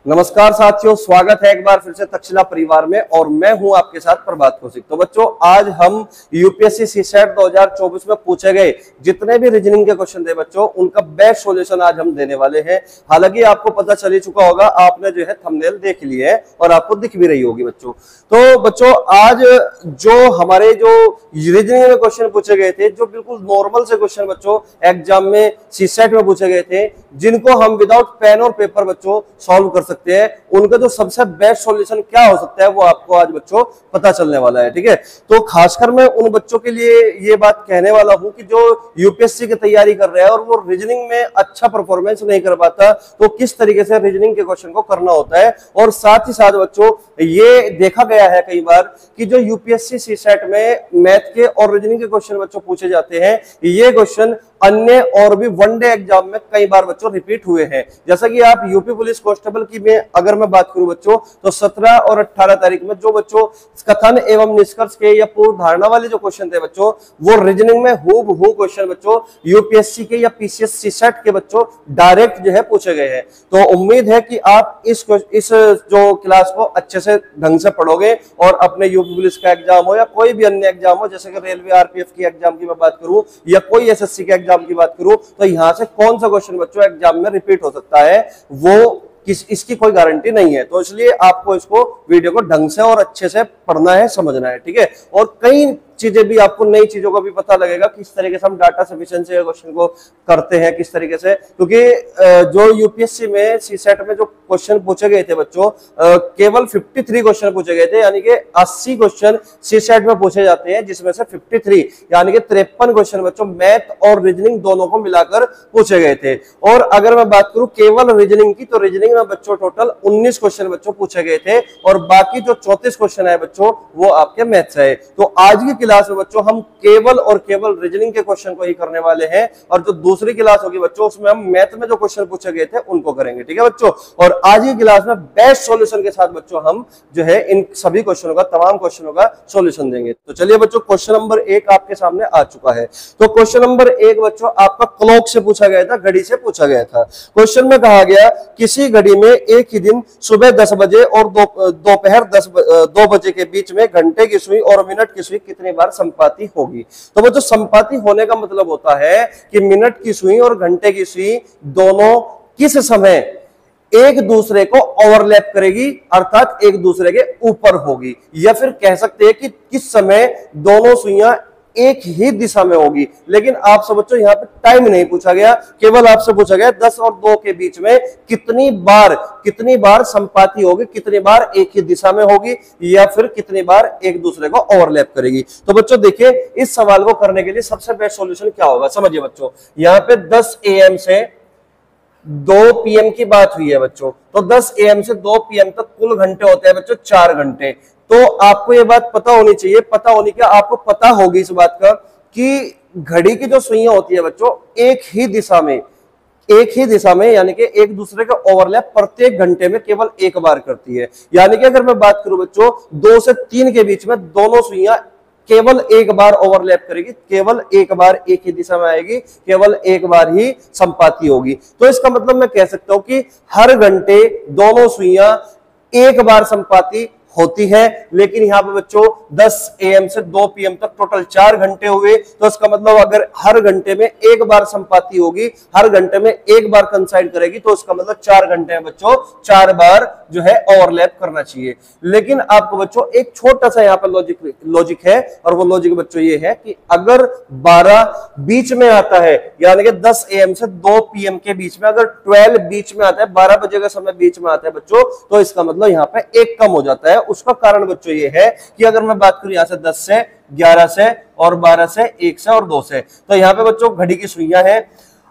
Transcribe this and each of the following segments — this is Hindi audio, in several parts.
नमस्कार साथियों, स्वागत है एक बार फिर से तक्षशिला परिवार में और मैं हूं आपके साथ प्रभात कौशिक। तो बच्चों, आज हम यूपीएससी सीसेट 2024 में पूछे गए जितने भी रीजनिंग के क्वेश्चन थे बच्चों, उनका बेस्ट सॉल्यूशन आज हम देने वाले हैं। हालांकि आपको पता चल ही चुका होगा, आपने जो है थंबनेल देख ली है और आपको दिख भी रही होगी बच्चों। तो बच्चों, आज जो हमारे जो रीजनिंग में क्वेश्चन पूछे गए थे, जो बिल्कुल नॉर्मल से क्वेश्चन बच्चों एग्जाम में सीसेट में पूछे गए थे, जिनको हम विदाउट पेन और पेपर बच्चों सॉल्व कर सकते हैं, उनका जो सबसे बेस्ट सॉल्यूशन क्या हो सकता है वो आपको आज बच्चों पता चलने वाला है। ठीक है, तो खासकर मैं उन बच्चों के लिए ये बात कहने वाला हूं कि जो यूपीएससी की तैयारी कर रहे हैं और वो रीजनिंग में अच्छा परफॉर्मेंस नहीं कर पाता, तो किस तरीके से रीजनिंग के क्वेश्चन को करना होता है। और साथ ही साथ बच्चों, ये देखा गया है कई बार कि जो यूपीएससी सीसेट में मैथ के और रीजनिंग के क्वेश्चन बच्चों पूछे जाते हैं, ये क्वेश्चन अन्य और भी वनडे एग्जाम में कई बार बच्चों रिपीट हुए हैं। जैसा कि आप यूपी पुलिस कांस्टेबल की में अगर मैं बात करूं बच्चों, तो 17 और 18 तारीख में जो बच्चों कथन एवं निष्कर्ष के या पूर्व धारणा वाले जो क्वेश्चन थे बच्चों, वो रीजनिंग में हूबहू क्वेश्चन बच्चों यूपीएससी के या पीसीएस सीसेट के बच्चों डायरेक्ट जो है पूछे गए हैं। तो उम्मीद है कि आप इस जो क्लास को अच्छे से ढंग से पढ़ोगे और अपने यूपी पुलिस का एग्जाम हो या कोई भी अन्य एग्जाम हो, जैसे कि रेलवे आरपीएफ की एग्जाम की मैं बात करूं या कोई एसएससी के एग्जाम की बात करूं, तो यहां से कौन सा क्वेश्चन बच्चों एग्जाम में रिपीट हो सकता है वो इसकी कोई गारंटी नहीं है। तो इसलिए आपको इसको वीडियो को ढंग से और अच्छे से पढ़ना है, समझना है। ठीक है, और कई चीजें भी आपको, नई चीजों का भी पता लगेगा किस तरीके से हम डाटा सफिशिएंसी क्वेश्चन को करते हैं, किस तरीके से, क्योंकि जो यूपीएससी में सीसेट में जो क्वेश्चन पूछे गए थे बच्चों, केवल 53 क्वेश्चन पूछे गए थे, यानी कि 80 क्वेश्चन सीसेट में पूछे जाते हैं, जिसमें से 53 यानी कि 53 क्वेश्चन बच्चों मैथ और रीजनिंग दोनों को मिलाकर पूछे गए थे। और अगर मैं बात करूं केवल रीजनिंग की, तो रीजनिंग में बच्चों टोटल 19 क्वेश्चन बच्चों पूछे गए थे और बाकी जो 34 क्वेश्चन है बच्चों वो आपके मैथ्स है। तो आज की क्लास में बच्चों हम केवल और केवल रीजनिंग के क्वेश्चन को ही करने वाले हैं, और जो दूसरी क्लास होगी बच्चों उसमें हम मैथ में जो क्वेश्चन पूछे गए थे उनको करेंगे। ठीक है बच्चों, और आज की क्लास में बेस्ट सॉल्यूशन के साथ बच्चों हम जो है इन सभी क्वेश्चनों का, तमाम क्वेश्चनों का सॉल्यूशन देंगे। तो चलिए बच्चों, क्वेश्चन नंबर 1 आपके सामने आ चुका है। तो क्वेश्चन नंबर 1 बच्चों आपका क्लॉक से पूछा गया था, घड़ी से पूछा गया था। क्वेश्चन में कहा गया किसी घड़ी में एक ही दिन सुबह 10 बजे और दोपहर 2 बजे के बीच में घंटे की सुई और मिनट की सुई कितनी बार संपाती होगी। तो बच्चों, संपाती होने का मतलब होता है कि मिनट की सुई और घंटे की सुई दोनों किस समय एक दूसरे को ओवरलैप करेगी, अर्थात एक दूसरे के ऊपर होगी, या फिर कह सकते हैं कि किस समय दोनों सुइयां एक ही दिशा में होगी। लेकिन आपसे बच्चों यहाँ पे टाइम नहीं पूछा गया, केवल आपसे पूछा गया 10 और 2 के बीच में कितनी बार संपाती होगी, कितनी बार एक ही दिशा में होगी, या फिर कितनी बार एक दूसरे को ओवरलैप करेगी। तो बच्चों देखिए, इस सवाल को करने के लिए सबसे बेस्ट सॉल्यूशन क्या होगा, समझिए बच्चों। यहाँ पे 10 AM से 2 PM की बात हुई है बच्चों, तो 10 AM से 2 PM तक कुल घंटे होते हैं बच्चों 4 घंटे। तो आपको ये बात पता होनी चाहिए, पता होनी क्या, आपको पता होगी इस बात का कि घड़ी की जो सुइयां होती है बच्चों एक ही दिशा में यानी कि एक दूसरे का ओवरलैप प्रत्येक घंटे में केवल एक बार करती है। यानी कि अगर मैं बात करूं बच्चों 2 से 3 के बीच में दोनों सुइयां केवल एक बार ओवरलैप करेगी, केवल एक बार एक ही दिशा में आएगी, केवल एक बार ही संपाती होगी। तो इसका मतलब मैं कह सकता हूं कि हर घंटे दोनों सुइयां एक बार संपाती होती है। लेकिन यहाँ पे बच्चों 10 AM से 2 PM तक टोटल 4 घंटे हुए, तो इसका मतलब अगर हर घंटे में एक बार संपाती होगी, हर घंटे में एक बार कंसाइड करेगी, तो इसका मतलब 4 घंटे में बच्चों 4 बार जो है ओवरलैप करना चाहिए। लेकिन आपको बच्चों एक छोटा सा यहाँ पे लॉजिक है, और वो लॉजिक बच्चों ये है कि अगर 12 बीच में आता है, यानी कि 10 AM से 2 PM के बीच में अगर 12 बीच में आता है, 12 बजे का समय बीच में आता है बच्चों, तो इसका मतलब यहाँ पे एक कम हो जाता है। उसका कारण बच्चों ये है कि अगर मैं बात करूं यहां से 10 से 11 से और 12 से 1 से और 2 से, तो यहां पे बच्चों घड़ी की सुइयां हैं।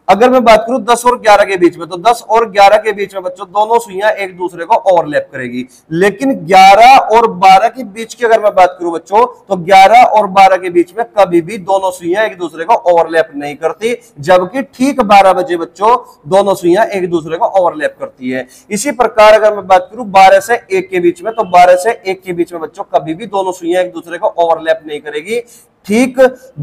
अगर मैं बात करूं 10 और 11 के बीच में, तो 10 और 11 के बीच में बच्चों दोनों सुइयां एक दूसरे को ओवरलैप करेगी। लेकिन 11 और 12 के बीच की अगर मैं बात करूं बच्चों, तो 11 और 12 के बीच में कभी भी दोनों सुइयां एक दूसरे को ओवरलैप नहीं करती, जबकि ठीक 12 बजे बच्चों दोनं सुइयां एक दूसरे को ओवरलैप करती है। इसी प्रकार अगर मैं बात करूं 12 से 1 के बीच में, तो 12 से 1 के बीच में बच्चों कभी भी दोनों सुइयां एक दूसरे को ओवरलैप नहीं करेगी। ठीक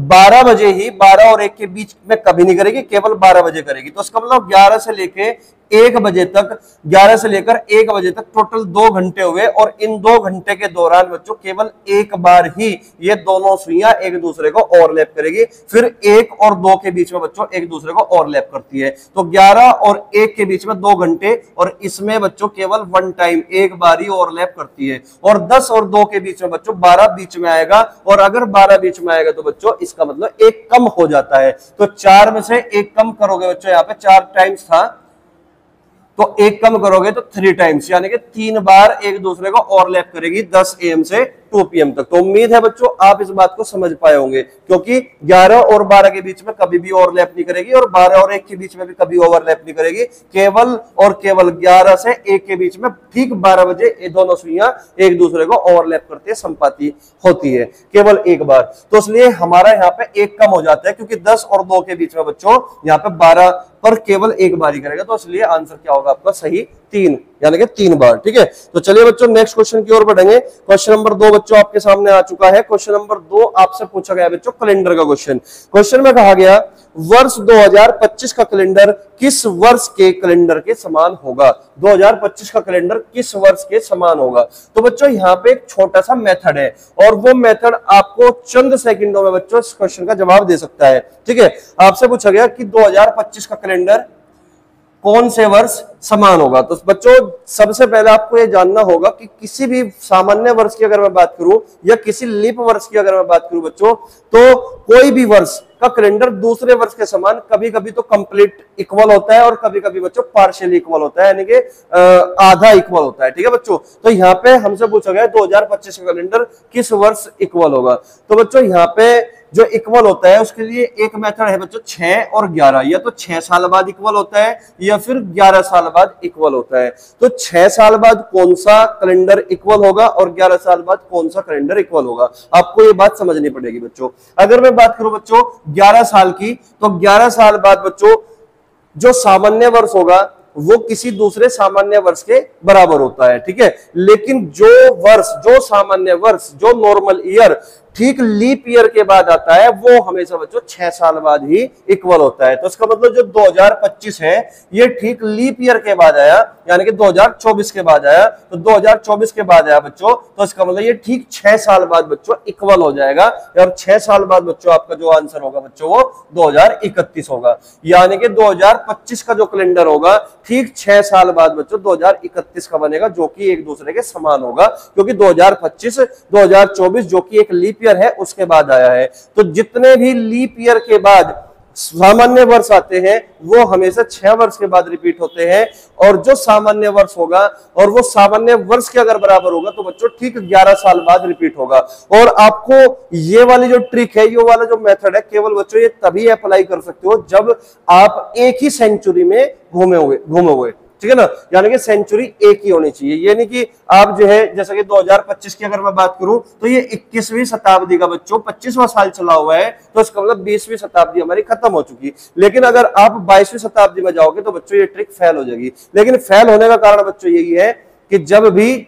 12 बजे ही, 12 और 1 के बीच में कभी नहीं करेगी, केवल 12 बजे करेगी। तो इसका मतलब 11 से लेके 1 बजे तक, 11 से लेकर 1 बजे तक टोटल 2 घंटे हुए, और इन 2 घंटे के दौरान बच्चों केवल एक बार ही ये दोनों सुइयां एक दूसरे को ओवरलैप करेगी। फिर 1 और 2 के बीच में बच्चों एक दूसरे को ओवरलैप करती है। तो 11 और 1 के बीच में 2 घंटे, और इसमें बच्चों केवल वन टाइम, एक बार ही ओवरलैप करती है। और 10 और 2 के बीच में बच्चों 12 बीच में आएगा, और अगर 12 बीच में आएगा तो बच्चों इसका मतलब एक कम हो जाता है। तो 4 में से एक कम करोगे बच्चों, यहाँ पे 4 टाइम्स था, तो एक कम करोगे तो 3 टाइम्स, यानी कि 3 बार एक दूसरे को ओवरलैप करेगी 10 AM से 2 PM तक। तो उम्मीद है बच्चों आप इस बात को समझ पाए होंगे, क्योंकि 11 और 12 के बीच में कभी भी ओवरलैप नहीं करेगी, और 12 और 1 के बीच में भी कभी ओवरलैप नहीं करेगी। केवल और केवल 11 से 1 के बीच में ठीक 12 बजे ये दोनों सुइयां एक दूसरे को ओवरलैप करती है, संपाती होती है केवल एक बार। तो इसलिए हमारा यहाँ पे एक कम हो जाता है, क्योंकि 10 और 2 के बीच में बच्चों यहाँ पे 12 पर केवल एक बार ही करेगा। तो इसलिए आंसर क्या होगा आपका सही 3, यानी कि 3 बार। ठीक है, तो चलिए बच्चों नेक्स्ट क्वेश्चन की ओर बढ़ेंगे। क्वेश्चन नंबर 2 बच्चों आपके सामने आ चुका है। क्वेश्चन नंबर 2 आपसे पूछा गया बच्चों कैलेंडर का क्वेश्चन। क्वेश्चन में कहा गया वर्ष 2025 का कैलेंडर किस वर्ष के कैलेंडर के समान होगा। 2025 का कैलेंडर किस वर्ष के समान होगा। तो बच्चों यहाँ पे एक छोटा सा मेथड है, और वो मेथड आपको चंद सेकंडों में बच्चों इस क्वेश्चन का जवाब दे सकता है। ठीक है, आपसे पूछा गया कि 2025 का कैलेंडर कौन से वर्ष समान होगा। तो बच्चों सबसे पहले आपको यह जानना होगा कि किसी भी सामान्य वर्ष की अगर मैं बात करूं या किसी लीप वर्ष की अगर मैं बात करूं बच्चों, तो कोई भी वर्ष का कैलेंडर दूसरे वर्ष के समान कभी कभी तो कंप्लीट इक्वल होता है, और कभी कभी बच्चों पार्शियल इक्वल होता है, यानी कि आधा इक्वल होता है। ठीक है बच्चों, तो यहाँ पे हमसे पूछा गया 2025 का कैलेंडर किस वर्ष इक्वल होगा। तो बच्चों यहाँ पे जो इक्वल होता है उसके लिए एक मेथड है बच्चों 6 और 11, या तो 6 साल बाद इक्वल होता है या फिर 11 साल बाद इक्वल होता है। तो 6 साल बाद कौन सा कैलेंडर इक्वल होगा और 11 साल बाद कौन सा कैलेंडर इक्वल होगा, आपको ये बात समझनी पड़ेगी बच्चों। अगर मैं बात करूं बच्चों 11 साल की, तो 11 साल बाद बच्चों जो सामान्य वर्ष होगा वो किसी दूसरे सामान्य वर्ष के बराबर होता है। ठीक है, लेकिन जो सामान्य वर्ष, जो नॉर्मल ईयर ठीक लीप ईयर के बाद आता है, वो हमेशा बच्चों 6 साल बाद ही इक्वल होता है। तो इसका मतलब जो 2025 है ये ठीक लीप ईयर के बाद आया, यानी कि 2024 के बाद आया। तो 2024 के बाद आया बच्चों, तो इसका मतलब ये ठीक 6 साल बाद बच्चों इक्वल हो जाएगा, और 6 साल बाद बच्चों आपका जो आंसर होगा बच्चों वो 2031 होगा। यानी कि 2025 का जो कैलेंडर होगा ठीक 6 साल बाद बच्चों 2031 का बनेगा, जो कि एक दूसरे के समान होगा, क्योंकि 2025 2024 जो कि एक लीप ईयर है उसके बाद आया है। तो जितने भी लीप ईयर के बाद सामान्य वर्ष आते हैं वो हमेशा 6 वर्ष के बाद रिपीट होते हैं, और जो सामान्य वर्ष होगा और वो सामान्य वर्ष के अगर बराबर होगा तो बच्चों ठीक 11 साल बाद रिपीट होगा। और आपको ये वाली जो ट्रिक है, ये वाला जो मेथड है, केवल बच्चों ये तभी अप्लाई कर सकते हो जब आप एक ही सेंचुरी में घूमे हुए। ठीक है ना, यानी कि सेंचुरी एक ही होनी चाहिए। ये नहीं कि आप जो है जैसा कि 2025 की अगर मैं बात करूं तो ये 21वीं शताब्दी का बच्चों 25वां साल चला हुआ है, तो इसका मतलब 20वीं शताब्दी हमारी खत्म हो चुकी। लेकिन अगर आप 22वीं शताब्दी में जाओगे तो बच्चों ये ट्रिक फेल हो जाएगी। लेकिन फेल होने का कारण बच्चों यही है कि जब भी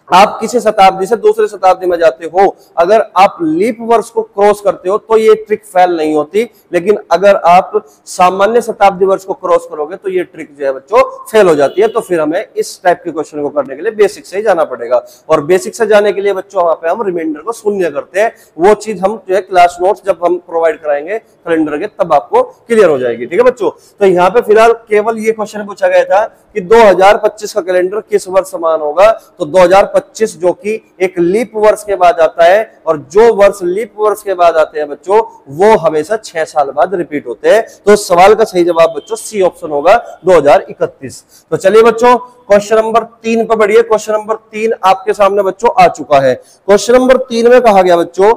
आप किसी शताब्दी से दूसरे शताब्दी में जाते हो, अगर आप लीप वर्ष को क्रॉस करते हो तो ये ट्रिक फेल नहीं होती, लेकिन अगर आप सामान्य शताब्दी वर्ष को क्रॉस करोगे तो ये ट्रिक जो है बच्चों फेल हो जाती है। तो फिर हमें इस टाइप के क्वेश्चन को करने के लिए बेसिक से ही जाना पड़ेगा, और बेसिक से जाने के लिए बच्चों वहां पे हम रिमाइंडर को शून्य करते हैं। वो चीज हम जो है क्लास नोट्स जब हम प्रोवाइड कराएंगे कैलेंडर के तब आपको क्लियर हो जाएगी। ठीक है बच्चों, तो यहाँ पे फिलहाल केवल ये क्वेश्चन पूछा गया था कि 2025 का कैलेंडर किस वर्ष समान होगा। तो 2025 जो कि एक लीप वर्ष के बाद आता है, और जो वर्ष लीप वर्ष के बाद आते हैं बच्चों वो हमेशा 6 साल बाद रिपीट होते हैं। तो सवाल का सही जवाब बच्चों सी ऑप्शन होगा 2031। तो चलिए बच्चों क्वेश्चन नंबर 3 पर बढ़िए। क्वेश्चन नंबर 3 आपके सामने बच्चों आ चुका है। क्वेश्चन नंबर 3 में कहा गया बच्चों,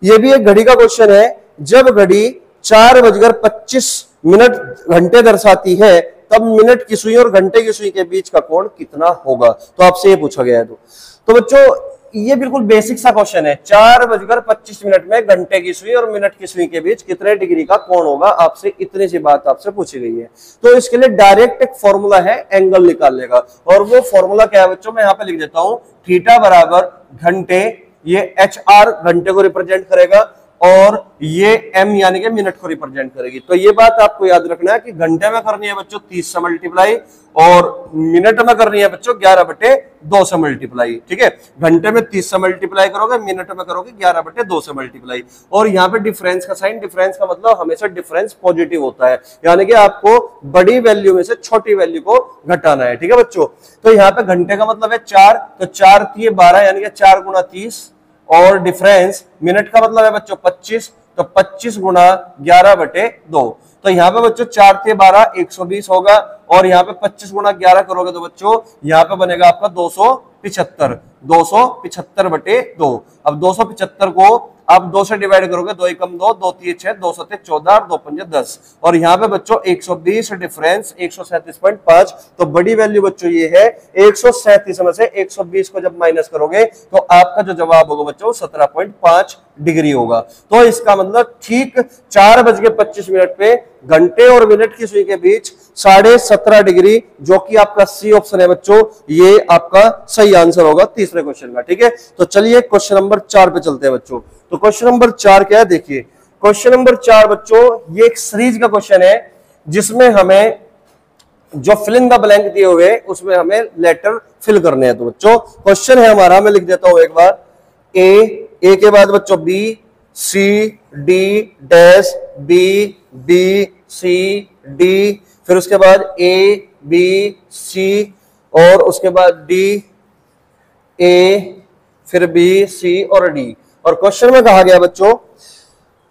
ये भी एक घड़ी का क्वेश्चन है, जब घड़ी 4:25 घंटे दर्शाती है तब मिनट की सुई और घंटे की सुई के बीच का कोण कितना होगा। तो आपसे ये पूछा गया है। तो बच्चों ये बिल्कुल बेसिक सा क्वेश्चन है, 4:25 में घंटे की सुई और मिनट की सुई के बीच कितने डिग्री का कोण होगा, आपसे इतनी सी बात आपसे पूछी गई है। तो इसके लिए डायरेक्ट एक फॉर्मूला है एंगल निकालने का, और वो फॉर्मूला क्या है बच्चों, मैं यहाँ पे लिख देता हूं। थीटा बराबर घंटे, ये HR घंटे को रिप्रेजेंट करेगा, और ये m यानी कि मिनट को रिप्रेजेंट करेगी। तो ये बात आपको याद रखना है कि घंटे में करनी है बच्चों 30 से मल्टीप्लाई और मिनट में करनी है बच्चों 11/2 से मल्टीप्लाई। ठीक है, घंटे में 30 से मल्टीप्लाई करोगे, मिनट में करोगे 11/2 से मल्टीप्लाई। और यहाँ पे डिफरेंस का साइन, डिफरेंस का मतलब हमेशा डिफरेंस पॉजिटिव होता है, यानी कि आपको बड़ी वैल्यू में से छोटी वैल्यू को घटाना है। ठीक है बच्चों, तो यहाँ पे घंटे का मतलब है 4, तो 4 × 12 यानी कि 4 × 30 और डिफरेंस मिनट का मतलब है बच्चों 25, तो 25 × 11/2। तो यहाँ पे बच्चों 4 × 12 120 होगा और यहाँ पे 25 × 11 करोगे तो बच्चों यहाँ पे बनेगा आपका 275, 275/2। अब 275 को आप 2 से डिवाइड करोगे, 2 × 1 = 2, 2 × 3 = 6, 2 × 7 = 14 और 2 × 5 = 10। और यहाँ पे बच्चों 120 डिफरेंस 137.5, तो बड़ी वैल्यू बच्चों ये है 137 में से 120 को जब माइनस करोगे तो आपका जो जवाब होगा बच्चों 17.5 डिग्री होगा। तो इसका मतलब ठीक 4:25 पे घंटे और मिनट की सुई के बीच 17.5 डिग्री, जो कि आपका सी ऑप्शन है बच्चों, ये आपका सही आंसर होगा तीसरे क्वेश्चन का। ठीक है, तो चलिए क्वेश्चन नंबर 4 पे चलते हैं बच्चों। तो क्वेश्चन नंबर 4 क्या है, देखिए क्वेश्चन नंबर 4 बच्चों ये एक सीरीज का क्वेश्चन है जिसमें हमें जो फिल इन द ब्लैंक दिए हुए उसमें हमें लेटर फिल करने हैं। तो बच्चों क्वेश्चन है हमारा, मैं लिख देता हूं एक बार, ए के बाद बच्चों B, C, D dash, B, B, C, D, फिर उसके बाद ए, बी, सी और उसके बाद डी, ए, फिर बी, सी और डी। और क्वेश्चन में कहा गया बच्चों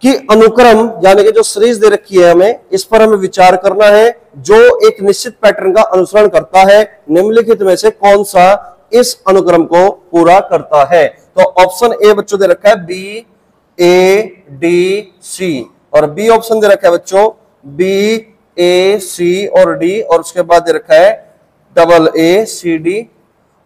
कि अनुक्रम यानी कि जो सीरीज दे रखी है हमें, इस पर हमें विचार करना है जो एक निश्चित पैटर्न का अनुसरण करता है, निम्नलिखित में से कौन सा इस अनुक्रम को पूरा करता है। तो ऑप्शन ए बच्चों दे रखा है बी, ए, डी, सी और बी ऑप्शन दे रखा है बच्चों बी, ए, सी और डी और उसके बाद दे रखा है AA, CD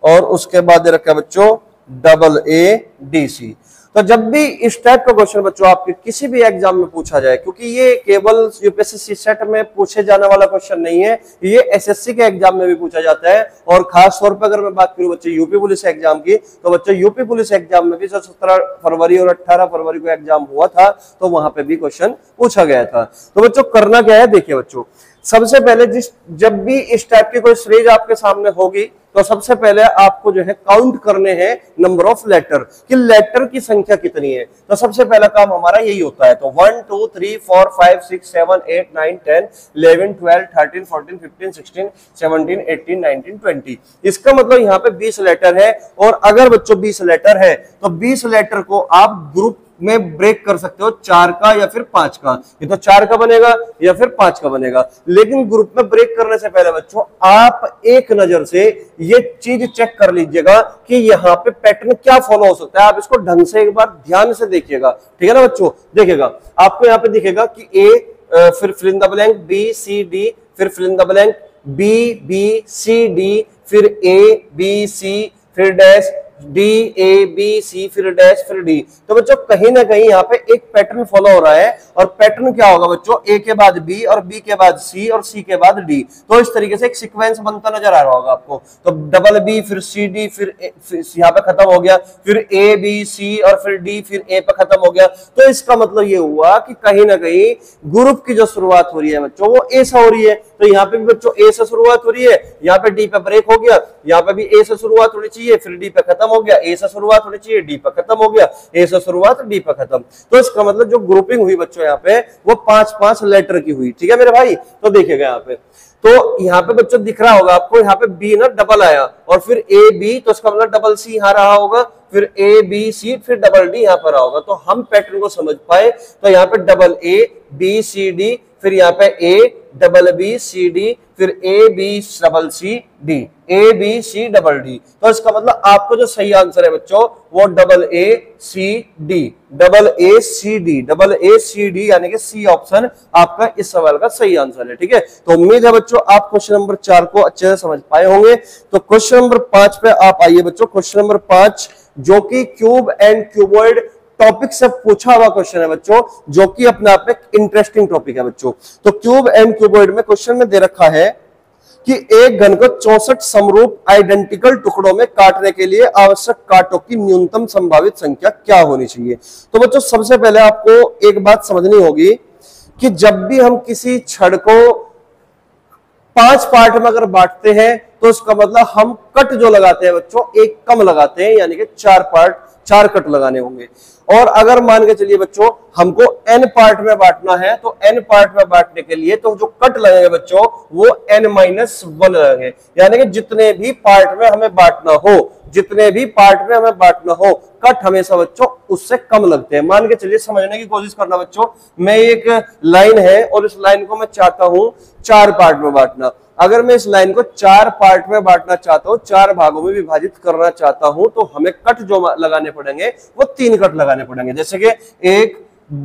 और उसके बाद दे रखा है बच्चों AA, DC। तो जब भी इस टाइप का क्वेश्चन बच्चों आपके किसी भी एग्जाम में पूछा जाए, क्योंकि ये केवल यूपीएससी सेट में पूछे जाने वाला क्वेश्चन नहीं है, ये एसएससी के एग्जाम में भी पूछा जाता है। और खास तौर पर अगर मैं बात करूं बच्चे यूपी पुलिस एग्जाम की, तो बच्चों यूपी पुलिस एग्जाम में भी 17 फरवरी और 18 फरवरी को एग्जाम हुआ था, तो वहां पे भी क्वेश्चन पूछा गया था। तो बच्चों करना क्या है, देखिए बच्चों सबसे पहले जब भी इस टाइप की कोई सीरीज आपके सामने होगी तो सबसे पहले आपको जो है काउंट करने हैं नंबर ऑफ लेटर, कि लेटर की संख्या कितनी है। तो सबसे पहला काम हमारा यही होता है। तो 1 2 3 4 5 6 7 8 9 10 11 12 13 14 15 16 17 18 19 20। इसका मतलब यहाँ पे 20 लेटर है। और अगर बच्चों 20 लेटर है तो 20 लेटर को आप ग्रुप में ब्रेक कर सकते हो, 4 का या फिर 5 का। ये तो 4 का बनेगा या फिर 5 का बनेगा। लेकिन ग्रुप में ब्रेक करने से पहले बच्चों आप एक नजर से ये चीज चेक कर लीजिएगा कि यहाँ पे पैटर्न क्या फॉलो हो सकता है। आप इसको ढंग से एक बार ध्यान से देखिएगा, ठीक है ना बच्चों। देखिएगा आपको यहाँ पे दिखेगा कि ए फिर fill in the blank, B C D, फिर fill in the blank, B B C D, फिर ए बी सी, फिर dash D A B C, फिर डैश, फिर डी। तो बच्चों कहीं ना कहीं यहाँ पे एक पैटर्न फॉलो हो रहा है। और पैटर्न क्या होगा बच्चों, ए के बाद बी और बी के बाद सी और सी के बाद डी। तो इस तरीके से एक सीक्वेंस बनता नजर आ रहा होगा आपको। तो डबल बी फिर सी डी, फिर यहाँ पे खत्म हो गया, फिर ए बी सी और फिर डी, फिर ए पे खत्म हो गया। तो इसका मतलब ये हुआ कि कहीं ना कहीं ग्रुप की जो शुरुआत हो रही है बच्चों वो ए से हो रही है। तो यहाँ पे भी बच्चों ए से शुरुआत हो रही है, यहाँ पे डी पे ब्रेक हो गया, यहाँ पे भी ए से शुरुआत होनी चाहिए, फिर डी पे खत्म हो गया, ए से शुरुआत होनी चाहिए, डी पे खत्म हो गया, ए से शुरुआत डी पे खत्म। तो इसका मतलब जो ग्रुपिंग हुई बच्चों यहाँ पे वो 5-5 लेटर की हुई, ठीक है मेरे भाई। तो देखिएगा यहाँ पे, तो यहाँ पे बच्चों दिख रहा होगा आपको, यहाँ पे बी ना डबल आया और फिर ए बी, तो इसका मतलब डबल सी यहाँ रहा होगा, फिर ए बी सी, फिर डबल डी यहाँ पर रहा होगा। तो हम पैटर्न को समझ पाए तो यहाँ पे double A B C D, फिर यहाँ पे A double B C D, फिर A B double C D, A B C double D. तो इसका मतलब आपको जो सही आंसर है बच्चों वो double A C D, double A C D, double A C D यानी कि सी ऑप्शन आपका इस सवाल का सही आंसर है, ठीक है। तो उम्मीद है बच्चों आप क्वेश्चन नंबर 4 को अच्छे से समझ पाए होंगे। तो क्वेश्चन नंबर 5 पे आप आइए बच्चों। क्वेश्चन नंबर 5 जो कि क्यूब एंड क्यूबॉइड टॉपिक से पूछा हुआ क्वेश्चन है बच्चों, जो कि अपने आप में इंटरेस्टिंग टॉपिक है बच्चों। तो क्यूब एंड क्यूबॉइड में क्वेश्चन में दे रखा है, कि एक घन को 64 समरूप आइडेंटिकल टुकड़ों में काटने के लिए आवश्यक कांटों की न्यूनतम संभावित संख्या क्या होनी चाहिए। तो बच्चों सबसे पहले आपको एक बात समझनी होगी कि जब भी हम किसी छड़ को 5 पार्ट में अगर बांटते हैं तो उसका मतलब हम कट जो लगाते हैं बच्चों एक कम लगाते हैं, यानी कि 4 कट लगाने होंगे। और अगर मान के चलिए बच्चों हमको n पार्ट में बांटना है तो n पार्ट में बांटने के लिए तो जो कट लगेंगे बच्चों वो n-1 लगेंगे, यानी कि जितने भी पार्ट में हमें बांटना हो कट हमेशा बच्चों उससे कम लगते हैं। मान के चलिए समझने की कोशिश करना बच्चों, मैं एक लाइन है और इस लाइन को मैं चाहता हूं 4 पार्ट में बांटना। अगर मैं इस लाइन को 4 पार्ट में बांटना चाहता हूं, 4 भागों में विभाजित करना चाहता हूं, तो हमें कट जो लगाने पड़ेंगे वो 3 कट लगाने पड़ेंगे, जैसे कि 1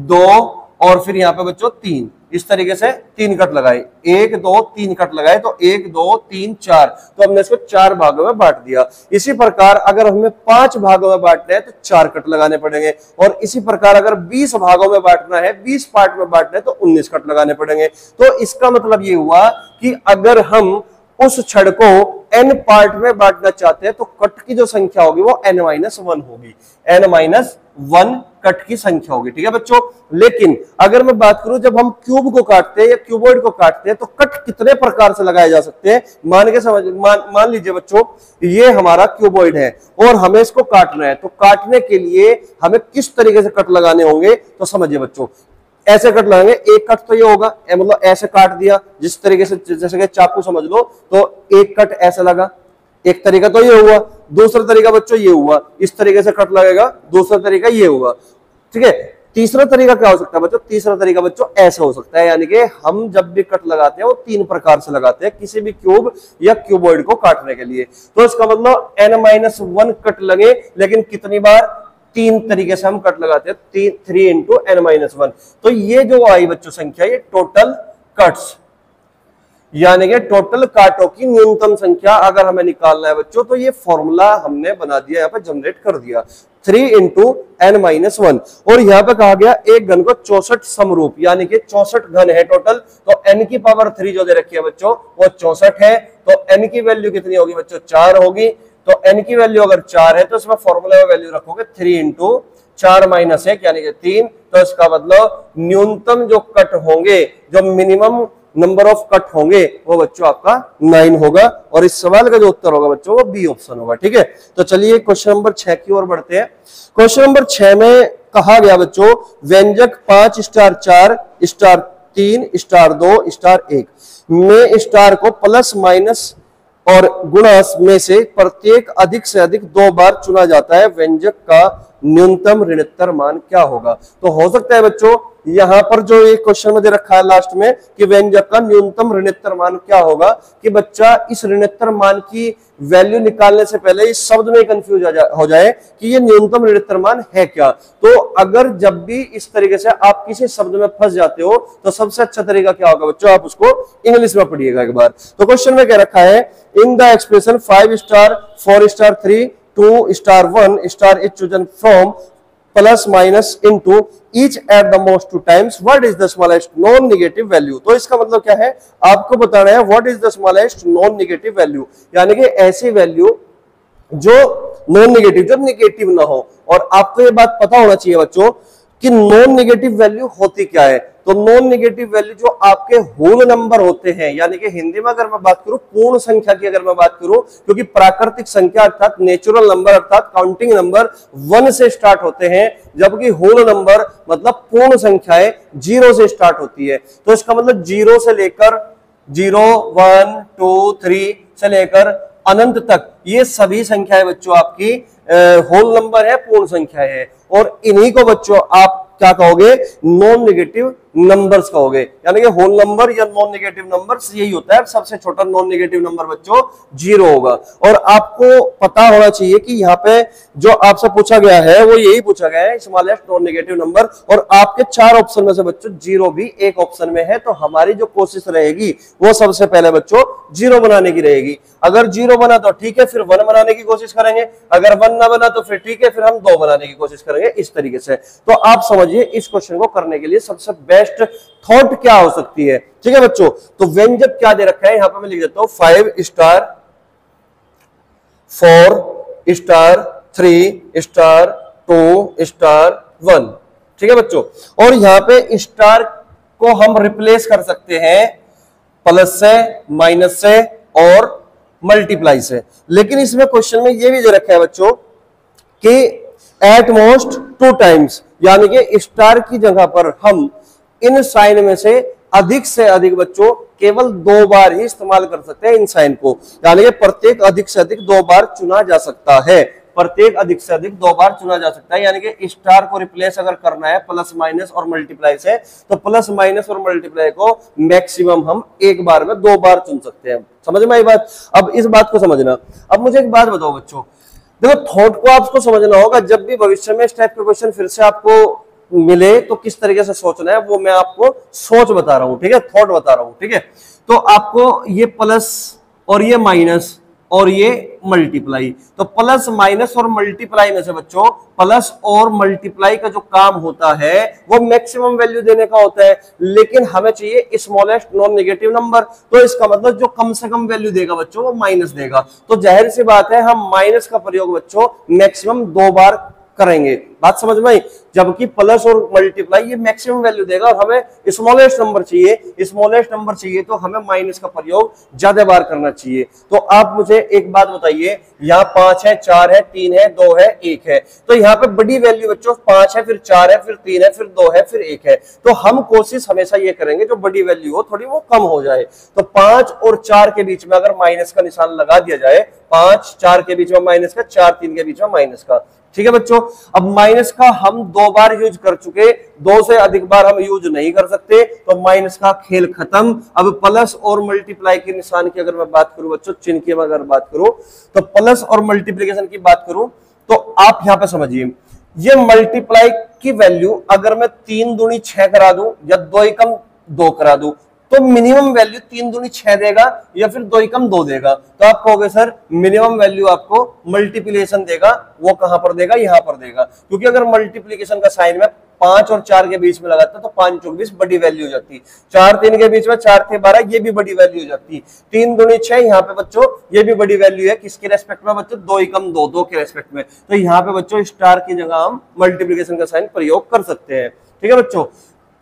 2 और फिर यहां पे बच्चों 3, इस तरीके से 3 कट लगाए, 1 2 3 कट लगाए तो 1 2 3 4, तो हमने इसको 4 भागों में बांट दिया। इसी प्रकार अगर हमें 5 भागों में बांटना है तो 4 कट लगाने पड़ेंगे, और इसी प्रकार अगर 20 भागों में बांटना है, 20 पार्ट में बांटना है तो 19 कट लगाने पड़ेंगे। तो इसका मतलब ये हुआ कि अगर हम उस छड़ को n पार्ट में बांटना चाहते हैं तो कट की जो संख्या होगी वो n-1 होगी, n-1 कट की संख्या होगी, ठीक है बच्चों। लेकिन अगर मैं बात करूं जब हम क्यूब को काटते हैं या क्यूबॉइड को काटते हैं तो कट कितने प्रकार से लगाए जा सकते हैं, मान लीजिए बच्चों ये हमारा क्यूबॉइड है और हमें इसको काटना है, तो काटने के लिए हमें किस तरीके से कट लगाने होंगे तो समझिए बच्चों, ऐसे कट लगाएंगे। एक कट तो ये होगा, मतलब ऐसे काट दिया जिस तरीके से, जैसे कि चाकू समझ लो, तो एक कट ऐसा लगा, एक तरीका तो ये हुआ। दूसरा तरीका बच्चों ये हुआ, इस तरीके से कट लगेगा। दूसरा तरीका ये हुआ, ठीक है। तीसरा तरीका क्या हो सकता है बच्चों, तीसरा तरीका बच्चों ऐसा हो सकता है, यानी कि हम जब भी कट लगाते हैं वो 3 प्रकार से लगाते हैं किसी भी क्यूब या क्यूबॉइड को काटने के लिए। तो इसका मतलब n-1 कट लगे, लेकिन कितनी बार, 3 तरीके से हम कट लगाते हैं, 3 × n-1। तो ये जो आई बच्चों संख्या, ये टोटल कट्स, यानी कि टोटल कांटों की न्यूनतम संख्या अगर हमें निकालना है बच्चों, तो ये फॉर्मूला हमने बना दिया, यहाँ पे जनरेट कर दिया, 3 × n-1। और यहाँ पे कहा गया एक घन को 64 समरूप, यानी कि 64 घन है टोटल, तो n की पावर 3 जो दे रखी है बच्चों वो 64 है, तो n की वैल्यू कितनी होगी बच्चों, 4 होगी। तो n की वैल्यू अगर 4 है तो इसमें फॉर्मूला में वैल्यू रखोगे 3 × 4 - 1 यानी कि 3, तो इसका मतलब न्यूनतम जो कट होंगे, जो मिनिमम नंबर ऑफ कट होंगे वो बच्चों आपका 9 होगा। और इस सवाल का जो उत्तर होगा बच्चों वो बी ऑप्शन होगा, ठीक है। तो चलिए क्वेश्चन नंबर 6 की ओर बढ़ते हैं। क्वेश्चन नंबर 6 में कहा गया बच्चों व्यंजक 5 स्टार 4 स्टार 3 स्टार 2 स्टार 1 में स्टार को प्लस माइनस और गुणांश में से प्रत्येक अधिक से अधिक 2 बार चुना जाता है, व्यंजक का न्यूनतम ऋणोत्तर मान क्या होगा। तो हो सकता है बच्चों यहां पर जो एक क्वेश्चन में दे रखा है लास्ट में कि व्यंजक का न्यूनतम ऋणोत्तर मान क्या होगा, कि बच्चा इस ऋणोत्तर मान की वैल्यू निकालने से पहले इस शब्द में कंफ्यूज हो जाए कि ये न्यूनतम ऋणोत्तर मान है क्या। तो अगर जब भी इस तरीके से आप किसी शब्द में फंस जाते हो तो सबसे अच्छा तरीका क्या होगा बच्चों, आप उसको इंग्लिश में पढ़िएगा एक बार। तो क्वेश्चन में क्या रखा है, in the expression 5 star 4 star 3 2 star 1 star is chosen from plus minus into each at the most 2 times what is the smallest non negative value. तो इसका मतलब क्या है, आपको बताना है what is the smallest non negative value, यानी कि ऐसी वैल्यू जो नॉन नेगेटिव, जो नेगेटिव ना हो। और आपको ये बात पता होना चाहिए बच्चों कि नॉन नेगेटिव वैल्यू होती क्या है। तो नॉन नेगेटिव वैल्यू जो आपके होल नंबर होते हैं, यानी कि हिंदी में अगर मैं बात करूं पूर्ण संख्या की, अगर मैं बात करूं, क्योंकि प्राकृतिक संख्या अर्थात नेचुरल नंबर अर्थात काउंटिंग नंबर 1 से स्टार्ट होते हैं, जबकि होल नंबर मतलब पूर्ण संख्याएं 0 से स्टार्ट होती है। तो इसका मतलब 0 से लेकर 0 1 2 3 से लेकर अनंत तक ये सभी संख्याएं बच्चों आपकी होल नंबर है, पूर्ण संख्या है। और इन्हीं को बच्चों आप क्या कहोगे, नॉन नेगेटिव नंबर्स कहोगे, यानी कि होल नंबर या नॉन नेगेटिव नंबर्स यही होता है। सबसे छोटा नॉन नेगेटिव नंबर बच्चों 0 होगा। और आपको पता होना चाहिए कि यहाँ पे जो आपसे पूछा गया है वो यही पूछा गया है, स्मॉलेस्ट नॉन नेगेटिव नंबर। और आपके 4 ऑप्शन में से बच्चों 0 भी एक ऑप्शन में है, तो हमारी जो कोशिश रहेगी वो सबसे पहले बच्चों 0 बनाने की रहेगी। अगर 0 बना तो ठीक है, फिर 1 बनाने की कोशिश करेंगे, अगर 1 ना बना तो फिर ठीक है, फिर हम 2 बनाने की कोशिश करेंगे, इस तरीके से। तो आप समझिए इस क्वेश्चन को करने के लिए सबसे बेस्ट बेस्ट थॉट क्या हो सकती है। ठीक है बच्चों, तो व्यंजक क्या दे रखा है यहां पर मैं लिख देता हूं 5 स्टार 4 स्टार 3 स्टार 2 स्टार 1। ठीक है बच्चों, और यहां पे स्टार को हम रिप्लेस कर सकते हैं प्लस से, माइनस से और मल्टीप्लाई से। लेकिन इसमें क्वेश्चन में ये भी दे रखा है बच्चों कि एट मोस्ट 2 टाइम्स, यानी कि स्टार की जगह पर हम इन साइन में से अधिक बच्चों केवल 2 बार ही इस्तेमाल कर सकते हैं इन साइन को, यानी कि प्रत्येक अधिक से अधिक 2 बार चुना जा सकता है। प्रत्येक अधिक से अधिक 2 बार चुना जा सकता है, यानी कि स्टार को रिप्लेस अगर करना है प्लस माइनस और मल्टीप्लाई से, तो प्लस माइनस और मल्टीप्लाई को मैक्सिमम हम एक बार में 2 बार चुन सकते हैं। समझ में आई बात? अब इस बात को समझना। अब मुझे एक बात बताओ बच्चों, देखो थॉट को आपको समझना होगा। जब भी भविष्य में इस टाइप के क्वेश्चन फिर से आपको मिले तो किस तरीके से सोचना है वो मैं आपको सोच बता रहा हूं। ठीक है, थॉट बता रहा हूं। ठीक है, तो आपको ये प्लस और ये माइनस और ये मल्टीप्लाई, तो प्लस माइनस और मल्टीप्लाई में से बच्चों प्लस और मल्टीप्लाई का जो काम होता है वो मैक्सिमम वैल्यू देने का होता है, लेकिन हमें चाहिए स्मॉलेस्ट नॉन नेगेटिव नंबर। तो इसका मतलब जो कम से कम वैल्यू देगा बच्चों वो माइनस देगा। तो जाहिर सी बात है हम माइनस का प्रयोग बच्चों मैक्सिमम 2 बार करेंगे। बात समझ में आई? जबकि प्लस और मल्टीप्लाई ये मैक्सिमम वैल्यू देगा और हमें स्मॉलेस्ट नंबर चाहिए। स्मॉलेस्ट नंबर चाहिए तो हमें माइनस का प्रयोग ज्यादा बार करना चाहिए। तो आप मुझे एक बात बताइए, यहाँ 5 है, 4 है, 3 है, 2 है, 1 है, तो यहाँ पे बड़ी वैल्यू बच्चों 5 है, फिर 4 है, फिर 3 है, फिर 2 है, फिर 1 है। तो हम कोशिश हमेशा ये करेंगे जो बड़ी वैल्यू हो थोड़ी वो कम हो जाए। तो 5 और 4 के बीच में अगर माइनस का निशान लगा दिया जाए, 5 4 के बीच में माइनस का, 4 3 के बीच में माइनस का। ठीक है बच्चों, अब माइनस का हम 2 बार यूज कर चुके, 2 से अधिक बार हम यूज नहीं कर सकते, तो माइनस का खेल खत्म। अब प्लस और मल्टीप्लाई के निशान की अगर मैं बात करूं बच्चों, चिन्ह की अगर बात करूं, तो प्लस और मल्टीप्लीकेशन की बात करूं, तो आप यहां पे समझिए, ये मल्टीप्लाई की वैल्यू अगर मैं 3 दूनी 6 करा दूं या 2 एकम 2 करा दूं, तो मिनिमम वैल्यू 3 दूनी 6 देगा या फिर 2 एकम 2 देगा। तो आप कहोगे सर मिनिमम वैल्यू आपको मल्टीप्लिकेशन देगा, वो कहां पर देगा? यहां पर देगा, क्योंकि अगर मल्टीप्लिकेशन का साइन में 5 और 4 के बीच में लगाता तो 5 चौक 20 बड़ी वैल्यू हो जाती, 4 3 के बीच में 4 थे 12 ये भी बड़ी वैल्यू हो जाती, 3 दूनी 6 यहाँ पे बच्चों ये भी बड़ी वैल्यू है। किसके रेस्पेक्ट में बच्चों? 2 एकम 2 2 के रेस्पेक्ट में। तो यहाँ पे बच्चों स्टार की जगह हम मल्टीप्लिकेशन का साइन प्रयोग कर सकते हैं। ठीक है बच्चों,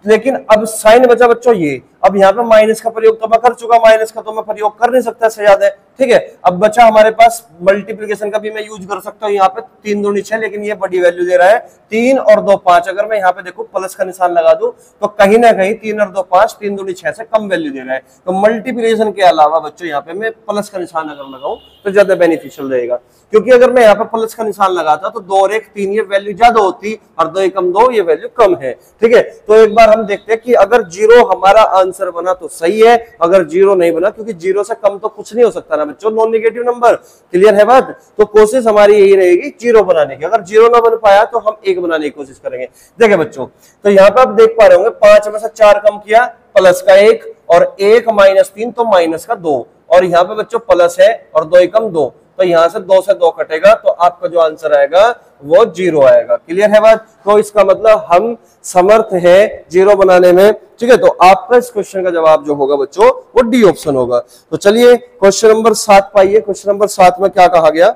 लेकिन अब साइन बचा बच्चों ये, अब यहाँ पे माइनस का प्रयोग तो मैं कर चुका, माइनस का तो मैं प्रयोग कर नहीं सकता से ज्यादा। ठीक है, अब बचा हमारे पास मल्टीप्लिकेशन का भी मैं यूज कर सकता हूँ। यहाँ पे 3 दूनी 6, लेकिन ये बड़ी वैल्यू दे रहा है 3 और 2 5। अगर मैं यहाँ पे देखो प्लस का निशान लगा दूं तो कहीं ना कहीं 3 और 2 5, 3 दूनी 6 से कम वैल्यू दे रहा है। तो मल्टीप्लिकेशन के अलावा बच्चों यहाँ पे मैं प्लस का निशान अगर लगाऊं तो ज्यादा बेनिफिशियल रहेगा, क्योंकि अगर मैं यहाँ पे प्लस का निशान लगाता तो 2 और 1 3 ये वैल्यू ज्यादा होती और 2 एकम 2 ये वैल्यू कम है। ठीक है, तो एक बार हम देखते हैं कि अगर 0 हमारा आंसर बना तो सही है, अगर 0 नहीं बना, क्योंकि 0 से कम तो कुछ नहीं हो सकता ना बच्चों, नॉन नेगेटिव नंबर। क्लियर है बात? तो कोशिश हमारी यही रहेगी 0 बनाने की। अगर 0 ना बन पाया तो हम 1 बनाने की कोशिश करेंगे। देखिए बच्चों, तो यहाँ पे आप देख पा रहे होंगे 5 में से 4 कम किया, प्लस का 1 और 1 माइनस 3 तो माइनस का 2, और यहाँ पे बच्चों प्लस है और 2 एकम 2, तो यहां से 2 से 2 कटेगा तो आपका जो आंसर आएगा वो 0 आएगा। क्लियर है बात? तो इसका मतलब हम समर्थ है 0 बनाने में। ठीक है, तो आपका इस क्वेश्चन का जवाब जो होगा बच्चों वो डी ऑप्शन होगा। तो चलिए क्वेश्चन नंबर 7 पाइए। क्वेश्चन नंबर 7 में क्या कहा गया?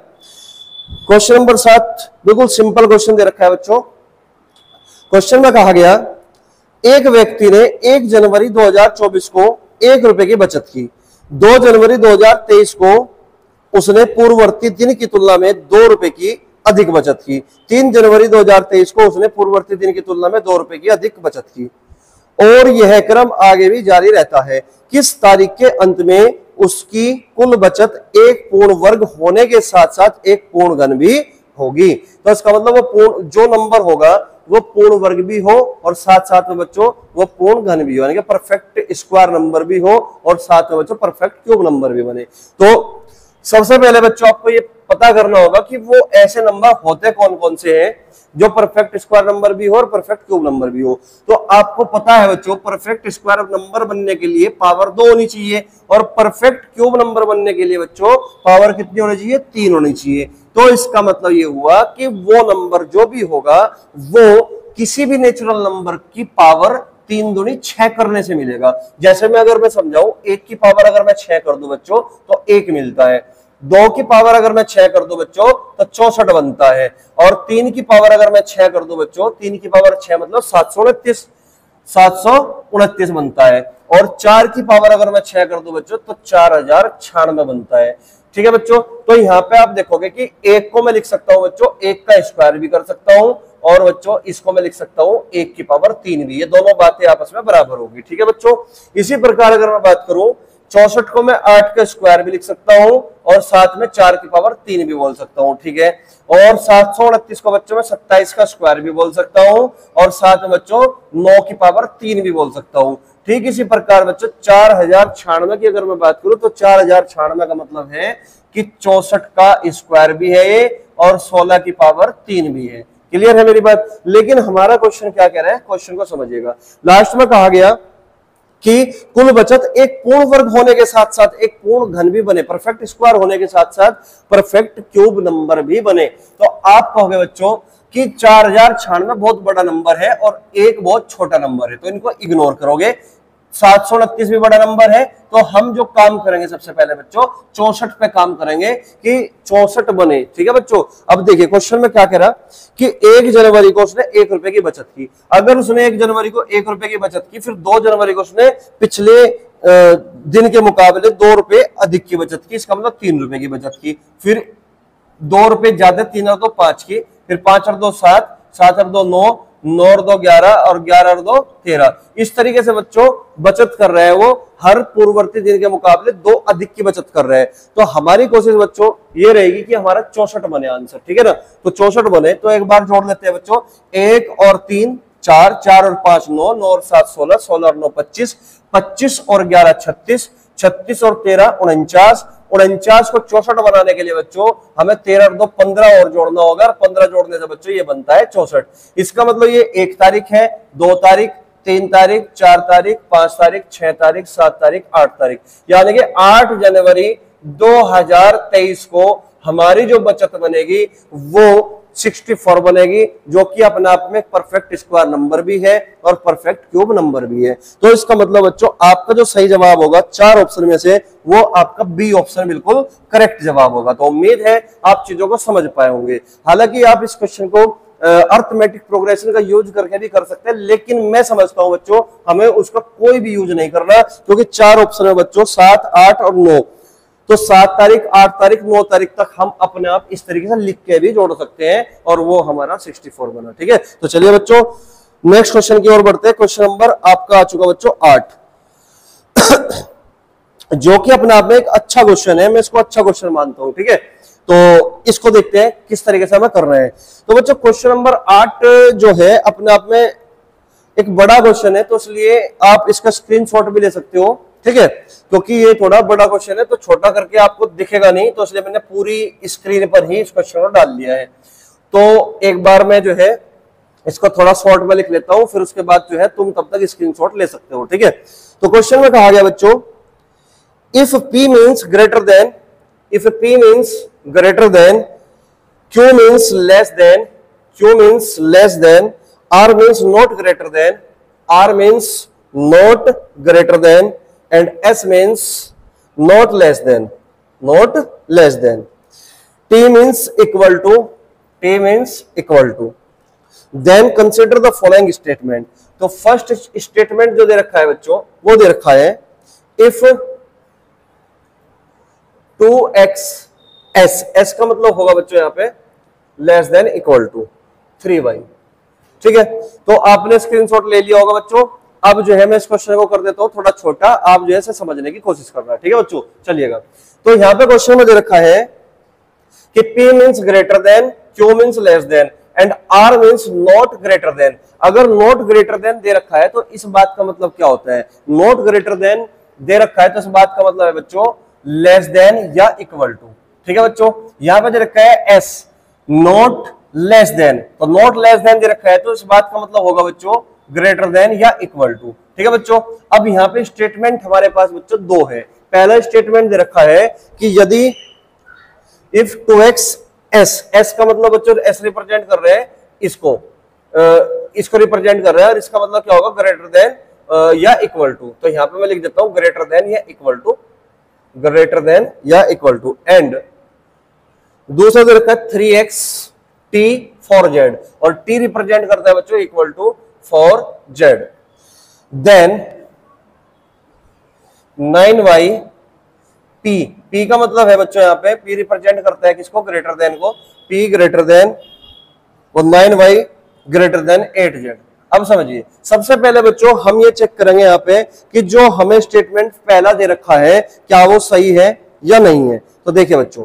क्वेश्चन नंबर 7 बिल्कुल सिंपल क्वेश्चन दे रखा है बच्चों। क्वेश्चन में कहा गया एक व्यक्ति ने 1 जनवरी 2024 को 1 रुपए की बचत की, 2 जनवरी 2023 को उसने पूर्ववर्ती दिन की तुलना में 2 रुपए की अधिक बचत की, 3 जनवरी 2023 को उसने पूर्ववर्ती दिन की तुलना में 2 रुपए की अधिक बचत की, और यह क्रम आगे भी जारी रहता है। किस तारीख के अंत में उसकी कुल बचत एक पूर्ण वर्ग होने के साथ साथ एक पूर्ण घन भी होगी? तो इसका मतलब वो पूर्ण जो नंबर होगा वो पूर्ण वर्ग भी हो और साथ साथ में बच्चों वो पूर्ण घन भी हो, यानी कि परफेक्ट स्क्वायर नंबर भी हो और साथ में बच्चों परफेक्ट क्यूब नंबर भी बने। तो सबसे पहले बच्चों आपको ये पता करना होगा कि वो ऐसे नंबर होते कौन कौन से हैं जो परफेक्ट स्क्वायर नंबर भी हो और परफेक्ट क्यूब नंबर भी हो। तो आपको पता है बच्चों परफेक्ट स्क्वायर नंबर बनने के लिए पावर 2 होनी चाहिए और परफेक्ट क्यूब नंबर बनने के लिए बच्चों पावर कितनी होनी चाहिए? 3 होनी चाहिए। तो इसका मतलब ये हुआ कि वो नंबर जो भी होगा वो किसी भी नेचुरल नंबर की पावर 3 दूनी 6 करने से मिलेगा। जैसे मैं अगर मैं समझाऊं, 1 की पावर अगर मैं 6 कर दूं बच्चों तो 1 मिलता है, 2 की पावर अगर मैं 6 कर दूं बच्चों तो 64 बनता है, और 3 की पावर अगर मैं 6 कर दूं बच्चों, 3 की पावर 6 मतलब 729 बनता है, और 4 की पावर अगर मैं 6 कर दूं बच्चों तो 4096 बनता है। ठीक है बच्चों, तो यहाँ पे आप देखोगे कि 1 को मैं लिख सकता हूं बच्चों 1 का स्क्वायर भी कर सकता हूं, और बच्चों इसको मैं लिख सकता हूं 1 की पावर 3 भी, ये दोनों बातें आपस में बराबर होगी। ठीक है बच्चों, इसी प्रकार अगर मैं बात करूं 64 को मैं 8 का स्क्वायर भी लिख सकता हूं, और साथ में 4 की पावर 3 भी बोल सकता हूं। ठीक है, और 729 को बच्चों मैं 27 का स्क्वायर भी बोल सकता हूं, और साथ में बच्चों 9 की पावर 3 भी बोल सकता हूं। ठीक इसी प्रकार बच्चों 4096 की अगर मैं बात करूं तो 4096 का मतलब है कि 64 का स्क्वायर भी है ये, और 16 की पावर 3 भी है। क्लियर है मेरी बात? लेकिन हमारा क्वेश्चन क्या कह रहा है, क्वेश्चन को समझिएगा। लास्ट में कहा गया कि कुल बचत एक पूर्ण वर्ग होने के साथ साथ एक पूर्ण घन भी बने, परफेक्ट स्क्वायर होने के साथ साथ परफेक्ट क्यूब नंबर भी बने। तो आप कहोगे बच्चों कि 4096 बहुत बड़ा नंबर है और 1 बहुत छोटा नंबर है, तो इनको इग्नोर करोगे। 729 भी बड़ा नंबर है, तो हम जो काम करेंगे सबसे पहले बच्चों 64 पे काम करेंगे कि 64 बने। ठीक है बच्चों, अब देखिए क्वेश्चन में क्या कह रहा कि 1 जनवरी को उसने 1 रुपए की बचत की। अगर उसने 1 जनवरी को 1 रुपए की बचत की, फिर 2 जनवरी को उसने पिछले दिन के मुकाबले 2 रुपए अधिक की बचत की, इसका मतलब 3 रुपए की बचत की, फिर 2 रुपए ज्यादा, 3 और 2 5 की, फिर 5 और 2 7, 7 और 2 9, 9 और 2 11, और 11 और 2 13। इस तरीके से बच्चों बचत कर रहे हैं वो, हर पूर्ववर्ती दिन के मुकाबले 2 अधिक की बचत कर रहे हैं। तो हमारी कोशिश बच्चों ये रहेगी कि हमारा 64 बने आंसर। ठीक है ना, तो 64 बने, तो एक बार जोड़ लेते हैं बच्चों, 1 और 3 4, 4 और 5 9, 9 और 7 16, 16 और 9 25, 25 और 11 36, 36 और 13 49, 49 को 64 बनाने के लिए बच्चों हमें 13 और 2 15 और जोड़ना होगा, 15 जोड़ने से बच्चों ये बनता है 64। इसका मतलब ये 1 तारीख है, 2 तारीख, 3 तारीख, 4 तारीख, 5 तारीख, 6 तारीख, 7 तारीख, 8 तारीख, यानी कि 8 जनवरी 2023 को हमारी जो बचत बनेगी वो 64 बनेगी, जो कि अपने आप में परफेक्ट स्क्वायर नंबर भी है और परफेक्ट क्यूब नंबर भी है। तो इसका मतलब बच्चों आपका जो सही जवाब होगा 4 ऑप्शन में से, वो आपका बी ऑप्शन बिल्कुल करेक्ट जवाब होगा। तो उम्मीद है आप चीजों को समझ पाए होंगे। हालांकि आप इस क्वेश्चन को अर्थमेटिक प्रोग्रेशन का यूज करके भी कर सकते हैं, लेकिन मैं समझता हूं बच्चों हमें उसका कोई भी यूज नहीं करना, क्योंकि 4 ऑप्शन है बच्चों 7 8 और 9, तो 7 तारीख 8 तारीख 9 तारीख तक हम अपने आप इस तरीके से लिख के भी जोड़ सकते हैं, और वो हमारा 64 बना। ठीक है, तो चलिए बच्चों नेक्स्ट क्वेश्चन की ओर बढ़ते हैं। क्वेश्चन नंबर आपका आ चुका बच्चों 8 जो कि अपने आप में एक अच्छा क्वेश्चन है, मैं इसको अच्छा क्वेश्चन मानता हूं। ठीक है, तो इसको देखते हैं किस तरीके से हमें कर रहे हैं। तो बच्चों क्वेश्चन नंबर 8 जो है अपने आप में एक बड़ा क्वेश्चन है, तो इसलिए आप इसका स्क्रीनशॉट भी ले सकते हो। ठीक है, क्योंकि ये थोड़ा बड़ा क्वेश्चन है तो छोटा करके आपको दिखेगा नहीं, तो इसलिए मैंने पूरी स्क्रीन पर ही इस क्वेश्चन को डाल दिया है। तो एक बार मैं जो है इसको थोड़ा शॉर्ट में लिख लेता हूं, फिर उसके बाद जो है तुम तब तक स्क्रीनशॉट ले सकते हो। ठीक है, तो क्वेश्चन में कहा गया बच्चों, if P means greater than, if P means greater than, Q means less than, Q means less than, R means not greater than, R means not greater than, and S means not less than, not less than, T means equal to, T means equal to, then consider the following statement। तो फर्स्ट स्टेटमेंट जो दे रखा है बच्चों वो दे रखा है, if 2x s, s का मतलब होगा बच्चों यहाँ पे less than equal to 3y। ठीक है, तो आपने स्क्रीनशॉट ले लिया होगा बच्चों। अब जो है मैं इस क्वेश्चन को कर देता हूं थोड़ा छोटा, आप जो है समझने की कोशिश करना। ठीक है बच्चों, चलिएगा। तो यहां पे क्वेश्चन में दे रखा है कि P means greater than, Q means less than, and R means not greater than. अगर नॉट ग्रेटर देन दे रखा है तो इस बात का मतलब क्या होता है, नॉट ग्रेटर देन दे रखा है तो इस बात का मतलब है बच्चों लेस देन या इक्वल टू। ठीक है बच्चों, यहां पे दे रखा है S नॉट लेस देन, तो नॉट लेस देन दे रखा है तो इस बात का मतलब होगा बच्चों ग्रेटर देन या इक्वल टू। ठीक है बच्चों, अब यहाँ पे स्टेटमेंट हमारे पास बच्चों 2 है। पहला स्टेटमेंट दे रखा है कि यदि इफ 2x s, s का मतलब बच्चों s रिप्रेजेंट कर रहे हैं इसको, इसको रिप्रेजेंट कर रहा है और इसका मतलब क्या होगा, ग्रेटर देन या इक्वल टू। तो यहां पे मैं लिख देता हूं ग्रेटर देन या इक्वल टू, ग्रेटर देन या इक्वल टू। एंड दूसरा दे रखा है 3x t फॉर z, और t रिप्रेजेंट करता है बच्चों equal to for z। Then 9y p, p का मतलब है बच्चों यहाँ पे p रिप्रेजेंट करता है किसको, ग्रेटर देन को, p ग्रेटर देन और 9y ग्रेटर देन 8z। अब समझिए, सबसे पहले बच्चों हम ये चेक करेंगे यहाँ पे कि जो हमें स्टेटमेंट पहला दे रखा है क्या वो सही है या नहीं है। तो देखिए बच्चों,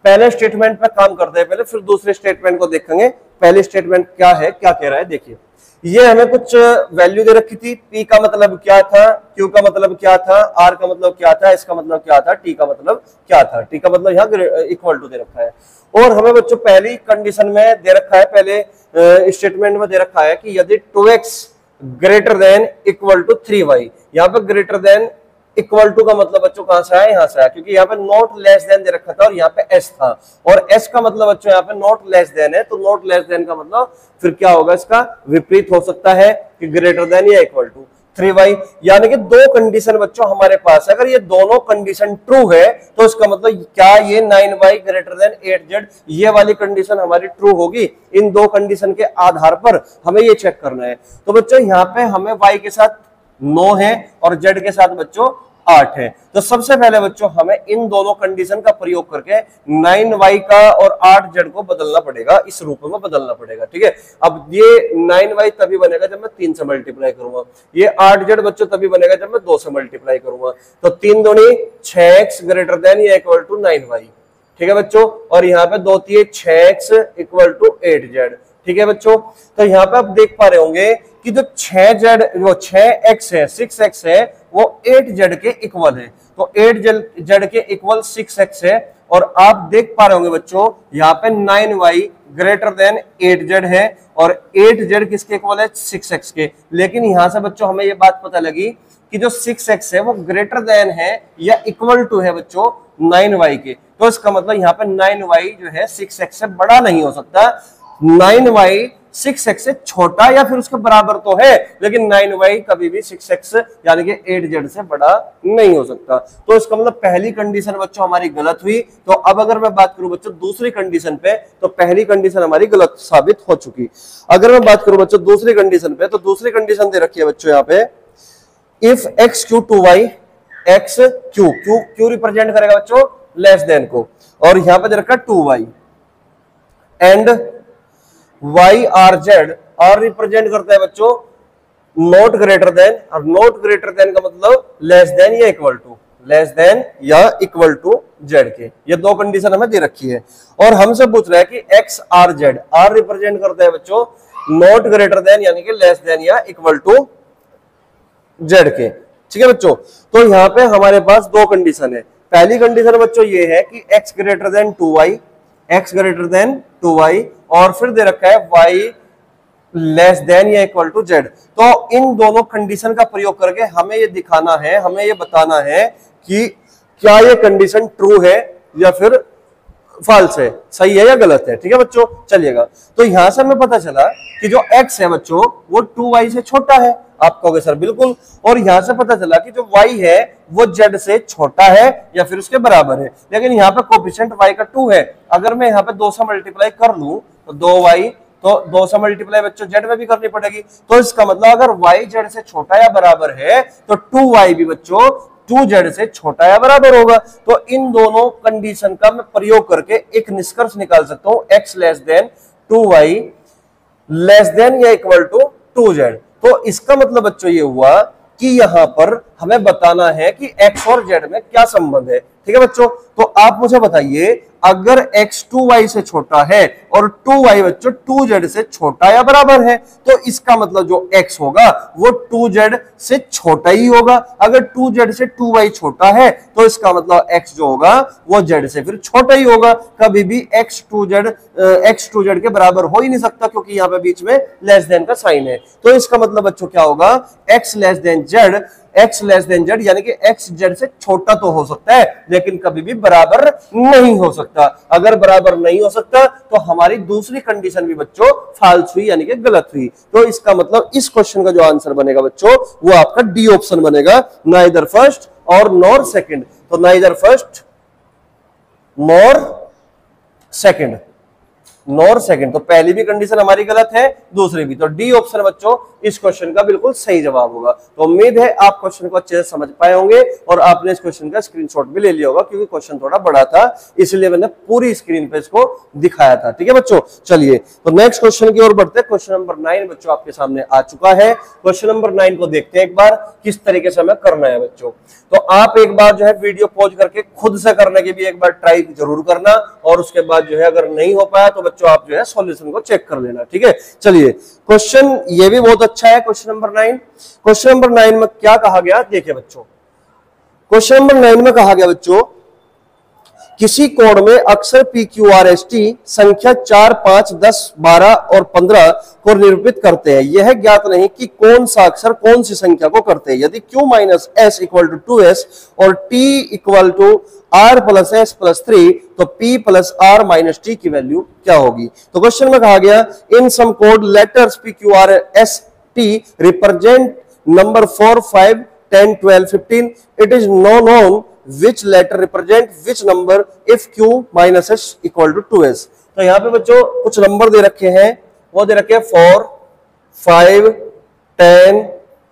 पहले स्टेटमेंट पे काम करते हैं पहले, फिर दूसरे स्टेटमेंट को देखेंगे। पहले स्टेटमेंट क्या है, क्या कह रहा है, देखिए ये हमें कुछ वैल्यू दे रखी थी। P का मतलब क्या था, Q का मतलब क्या था, R का मतलब क्या था, S का मतलब क्या था, T का मतलब क्या था। T का मतलब यहाँ इक्वल टू दे रखा है। और हमें बच्चों पहली कंडीशन में दे रखा है, पहले स्टेटमेंट में दे रखा है कि यदि 2x greater than equal to 3y, यहाँ पे ग्रेटर देन इक्वल टू का मतलब बच्चों कहां से आया, यहां से आया, क्योंकि यहाँ पे नॉट लेस देन दे रखा था और यहाँ पे एस था, और एस का मतलब बच्चों यहाँ पे नॉट लेस देन है। तो नॉट लेस देन का मतलब फिर क्या होगा, इसका विपरीत हो सकता है कि ग्रेटर देन या इक्वल टू 3y। यानी कि दो कंडीशन बच्चों हमारे पास है, अगर ये दोनों कंडीशन ट्रू है तो इसका मतलब क्या ये 9y ग्रेटर देन 8z, ये वाली कंडीशन हमारी ट्रू होगी। इन दो कंडीशन के आधार पर हमें ये चेक करना है। तो बच्चों यहाँ पे हमें y के साथ 9 है और z के साथ बच्चों 8 है। तो सबसे पहले बच्चों हमें इन दोनों कंडीशन का प्रयोग करके 9y का और 8z को बदलना पड़ेगा, इस रूप में बदलना पड़ेगा, ठीक है। अब ये 9y तभी बनेगा जब मैं 3 से मल्टीप्लाई करूंगा, ये 8z बच्चों तभी बनेगा जब मैं 2 से मल्टीप्लाई करूंगा। तो 3 दूनी 6x ग्रेटर देन या इक्वल टू 9y, ठीक है बच्चों। और यहाँ पे 2 3 6x इक्वल टू 8z, ठीक है बच्चों। तो यहाँ पे आप देख पा रहे होंगे कि जो 6x है 6x है वो 8z के इक्वल है, तो 8z के इक्वल 6x है। और आप देख पा रहे होंगे बच्चों यहाँ पे 9y ग्रेटर देन 8z है और 8z किसके इक्वल है, 6x के। लेकिन यहां से बच्चों हमें ये बात पता लगी कि जो 6x है वो ग्रेटर देन है या इक्वल टू है बच्चों 9y के। तो इसका मतलब यहाँ पे 9y जो है 6x से बड़ा नहीं हो सकता, 9y 6x से छोटा या फिर उसके बराबर तो है, लेकिन 9y कभी भी 6x यानी कि 8z से बड़ा नहीं हो सकता। तो इसका मतलब पहली कंडीशन बच्चों हमारी गलत हुई। तो अब अगर मैं बात करूं बच्चों दूसरी कंडीशन पे, तो पहली कंडीशन हमारी गलत साबित हो चुकी। अगर मैं बात करूं बच्चों दूसरी कंडीशन पे, तो दूसरी कंडीशन दे रखी है बच्चों यहाँ पे, if x q 2y x q represent करेगा बच्चों लेस देन को, और यहां पे दे रखा 2y and y r z, r represent करता है बच्चों नॉट ग्रेटर देन, और नॉट ग्रेटर देन का मतलब लेस देन या इक्वल टू, लेस देन या इक्वल टू z के। ये दो कंडीशन हमें दे रखी है और हमसे पूछ रहा है कि x r z, r represent करता है बच्चों नॉट ग्रेटर देन यानी कि लेस देन या इक्वल टू z के, ठीक है बच्चों। तो यहाँ पे हमारे पास दो कंडीशन है। पहली कंडीशन बच्चों ये है कि x greater than 2y, x greater than 2y, और फिर दे रखा है y लेस देन या इक्वल टू z। तो इन दोनों कंडीशन का प्रयोग करके हमें ये दिखाना है, हमें ये बताना है कि क्या ये कंडीशन ट्रू है या फिर फॉल्स है, सही है या गलत है, ठीक है बच्चों। चलिएगा, तो यहां से हमें पता चला कि जो x है बच्चों वो 2y से छोटा है, आप कहोगे सर बिल्कुल। और यहां से पता चला कि जो y है वो z से छोटा है या फिर उसके बराबर है, लेकिन यहाँ पे कोफिशिएंट y का 2 है। अगर मैं यहाँ पे 2 से मल्टीप्लाई कर लूं तो 2y, तो 2 से मल्टीप्लाई बच्चों z में भी करनी पड़ेगी। तो इसका मतलब अगर y z से छोटा या बराबर है तो 2y भी बच्चों 2z से छोटा या बराबर होगा। तो इन दोनों कंडीशन का मैं प्रयोग करके एक निष्कर्ष निकाल सकता हूं, x less than 2y less than या इक्वल टू 2z। तो इसका मतलब बच्चों ये हुआ कि यहां पर हमें बताना है कि x और z में क्या संबंध है, ठीक है बच्चों। तो आप मुझे बताइए, अगर x 2y से छोटा है और 2y बच्चों 2z से छोटा या बराबर है, तो इसका मतलब जो x होगा वो 2z से छोटा ही होगा। अगर 2z से 2y छोटा है तो इसका मतलब x जो होगा वो z से फिर छोटा ही होगा। कभी भी x 2z के बराबर हो ही नहीं सकता, क्योंकि यहाँ पे बीच में लेस देन का साइन है। तो इसका मतलब बच्चों क्या होगा, x less than z, x less than z, यानी कि x z से छोटा तो हो सकता है लेकिन कभी भी बराबर नहीं हो सकता। अगर बराबर नहीं हो सकता तो हमारी दूसरी कंडीशन भी बच्चों फाल्स हुई, यानी कि गलत हुई। तो इसका मतलब इस क्वेश्चन का जो आंसर बनेगा बच्चों वो आपका डी ऑप्शन बनेगा, नाइदर फर्स्ट और नॉर सेकंड। तो neither first nor second, nor second, तो पहली भी कंडीशन हमारी गलत है, दूसरी भी। तो डी ऑप्शन बच्चों इस क्वेश्चन का बिल्कुल सही जवाब होगा। तो उम्मीद है आप क्वेश्चन को अच्छे से समझ पाए होंगे और आपने इस क्वेश्चन का स्क्रीनशॉट भी ले लिया होगा, क्योंकि क्वेश्चन थोड़ा बड़ा था इसलिए मैंने पूरी स्क्रीन पे इसको दिखाया था। ठीक है बच्चों, चलिए तो नेक्स्ट क्वेश्चन की ओर बढ़ते हैं। क्वेश्चन नंबर 9 बच्चों आपके सामने आ चुका है। क्वेश्चन नंबर 9 को देखते हैं एक बार किस तरीके से हमें करना है बच्चों। तो आप एक बार जो है वीडियो पॉज करके खुद से करने की भी एक बार ट्राई जरूर करना, और उसके बाद जो है अगर नहीं हो पाया तो बच्चों आप जो है सॉल्यूशन को चेक कर लेना। ठीक है, चलिए क्वेश्चन ये भी बहुत अच्छा है। क्वेश्चन नंबर 9, क्वेश्चन नंबर 9 में क्या कहा गया देखिए बच्चों। क्वेश्चन नंबर 9 में कहा गया बच्चों, किसी कोण में अक्षर P Q R S T संख्या 4, 5, 10, 12 और 15 को निरूपित करते हैं। यह ज्ञात नहीं कि कौन सा अक्षर कौन सी संख्या को करते हैं। यदि q minus S equal to 2s और t equal to r plus S plus 3 तो p plus r minus T की वैल्यू क्या होगी। तो क्वेश्चन में कहा गया in some code letters p q r s t represent number 4, 5, 10, 12, 15. It is no known which letter represent which number if q minus s equal to 2s. तो यहाँ पे बच्चों कुछ नंबर दे रखे हैं, वो दे रखे हैं 4, 5, 10,